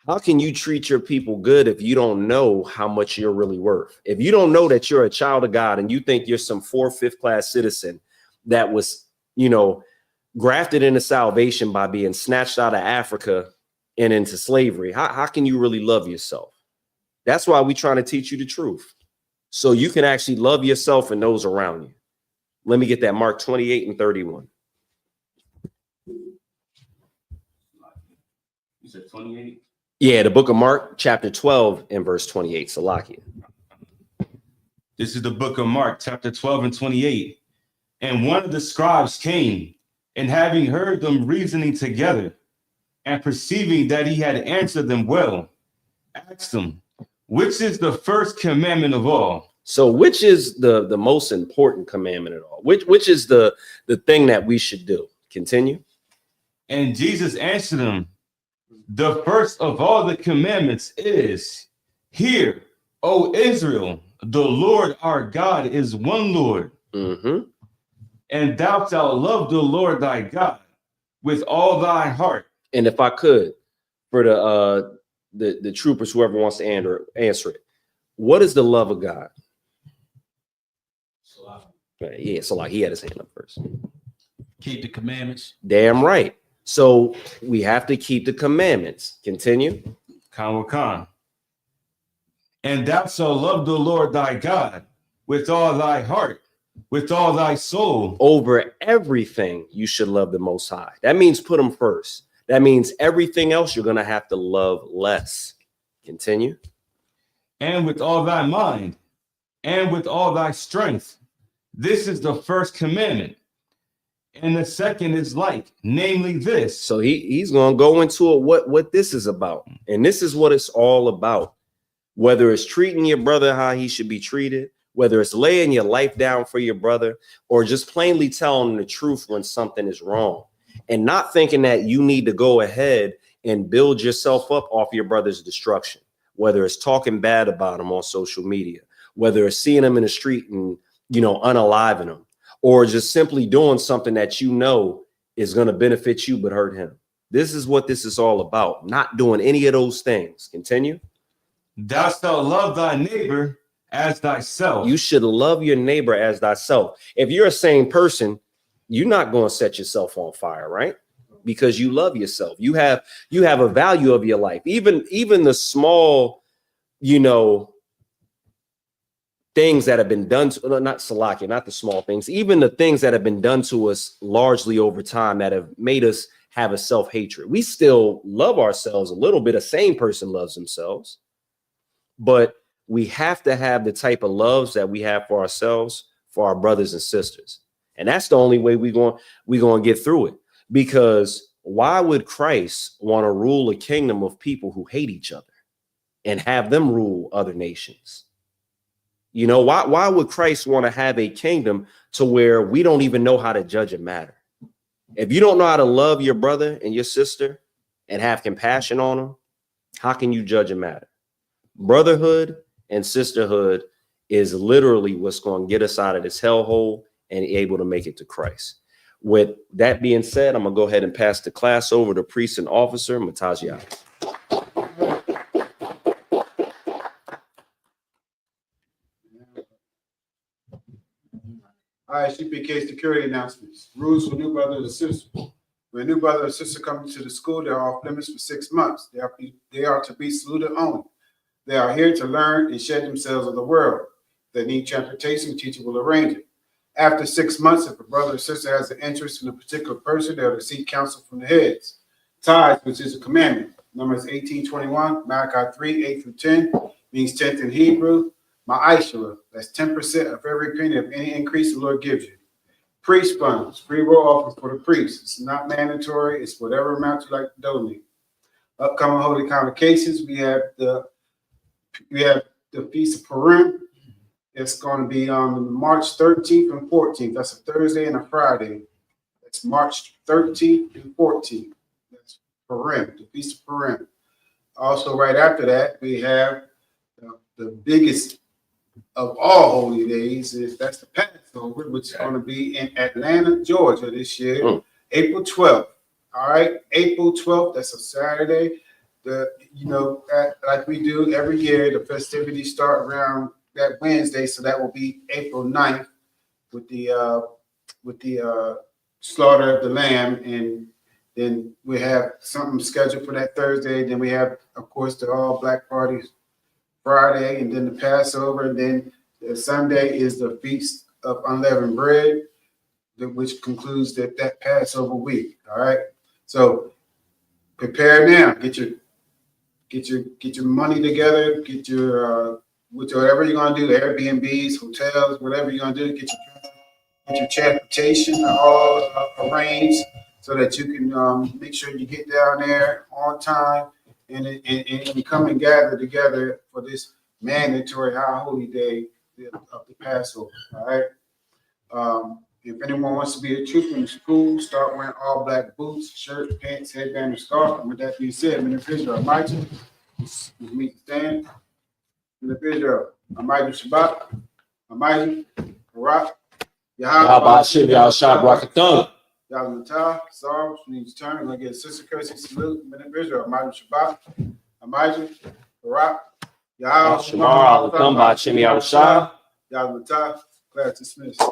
How can you treat your people good if you don't know how much you're really worth? If you don't know that you're a child of God and you think you're some 4th, 5th class citizen that was, you know, grafted into salvation by being snatched out of Africa and into slavery, how can you really love yourself? That's why we're trying to teach you the truth, so you can actually love yourself and those around you. Let me get that. Mark 28 and 31. You said 28? Yeah, the book of Mark, chapter 12 and verse 28. Salakia. This is the book of Mark, chapter 12 and 28. And one of the scribes came, and having heard them reasoning together, and perceiving that he had answered them well, asked them, which is the first commandment of all? So which is the most important commandment at all? Which is the thing that we should do? Continue. And Jesus answered them, the first of all the commandments is, hear, O Israel, the Lord our God is one Lord. Mm-hmm. And thou shalt love the Lord thy God with all thy heart. And if I could, for the troopers, whoever wants to answer it, what is the love of God? Yeah, so like he had his hand up first. Keep the commandments. Damn right. So we have to keep the commandments. Continue. Khan. And thou shalt love the Lord thy God with all thy heart, with all thy soul. Over everything, you should love the Most High. That means put him first. That means everything else you're going to have to love less. Continue. And with all thy mind, and with all thy strength. This is the first commandment. And the second is like, namely this. So he's going to go into it, what this is about. And this is what it's all about. Whether it's treating your brother how he should be treated, whether it's laying your life down for your brother, or just plainly telling him the truth when something is wrong, and not thinking that you need to go ahead and build yourself up off your brother's destruction, whether it's talking bad about him on social media, whether it's seeing him in the street and, you know, unaliving him, or just simply doing something that you know is going to benefit you but hurt him. This is what this is all about, not doing any of those things. Continue. Thou shalt love thy neighbor as thyself. You should love your neighbor as thyself. If you're a sane person, you're not going to set yourself on fire, right? Because you love yourself. You have a value of your life. Even the small, you know, things that have been done to, not Salakia, not the small things, even the things that have been done to us largely over time that have made us have a self-hatred. We still love ourselves a little bit. A sane person loves themselves, but we have to have the type of loves that we have for ourselves, for our brothers and sisters. And that's the only way we're going to get through it. Because why would Christ want to rule a kingdom of people who hate each other and have them rule other nations? You know, why would Christ want to have a kingdom to where we don't even know how to judge a matter? If you don't know how to love your brother and your sister and have compassion on them, how can you judge a matter? Brotherhood and sisterhood is literally what's going to get us out of this hellhole and able to make it to Christ. With that being said, I'm gonna go ahead and pass the class over to priest and officer Matajia. All right, CPK security announcements. Rules for new brothers and sisters. When a new brother or sister comes to the school, they are off limits for 6 months. They are to be saluted only. They are here to learn and shed themselves of the world. If they need transportation, the teacher will arrange it. After 6 months, if a brother or sister has an interest in a particular person, they are to seek counsel from the heads. Tithes, which is a commandment. Numbers 18:21, Malachi 3:8-10, means 10th in Hebrew. Ma'ashara, that's 10% of every penny of any increase the Lord gives you. Priest funds, free will offerings for the priest. It's not mandatory. It's whatever amount you like to donate. Upcoming holy convocations, we have the Feast of Purim. It's going to be on March 13th and 14th. That's a Thursday and a Friday. That's March 13th and 14th. That's Purim, the Feast of Purim. Also, right after that, we have the biggest of all holy days. That's the Passover, which is going to be in Atlanta, Georgia this year, April 12th. All right, April 12th. That's a Saturday. Like we do every year, the festivities start around that Wednesday, so that will be April 9th with the slaughter of the lamb, and then we have something scheduled for that Thursday. Then we have, of course, the all black parties Friday, and then the Passover, and then the Sunday is the Feast of Unleavened Bread, which concludes that Passover week. All right, so prepare now. Get your money together. Get your whatever you're gonna do, Airbnbs, hotels, whatever you're gonna do. Get your transportation all arranged so that you can make sure you get down there on time and come and gather together for this mandatory high holy day of the Passover. All right. If anyone wants to be a trooper in the school, start wearing all black boots, shirt, pants, headband, and scarf. And with that being said, I'm in the picture of Michael. With me to stand. In the picture of Amidu Shabbat, Amidu, Barak, Yahaba Shib Yahshab Rakathum. Yahweh Sorrow, which means turn. I'm going to get a sister courtesy salute. In the picture of Amidu Shabbat, Amidu, Barak, Yahweh Shamar Alathum Bachim Yahushua. Yahweh class dismissed.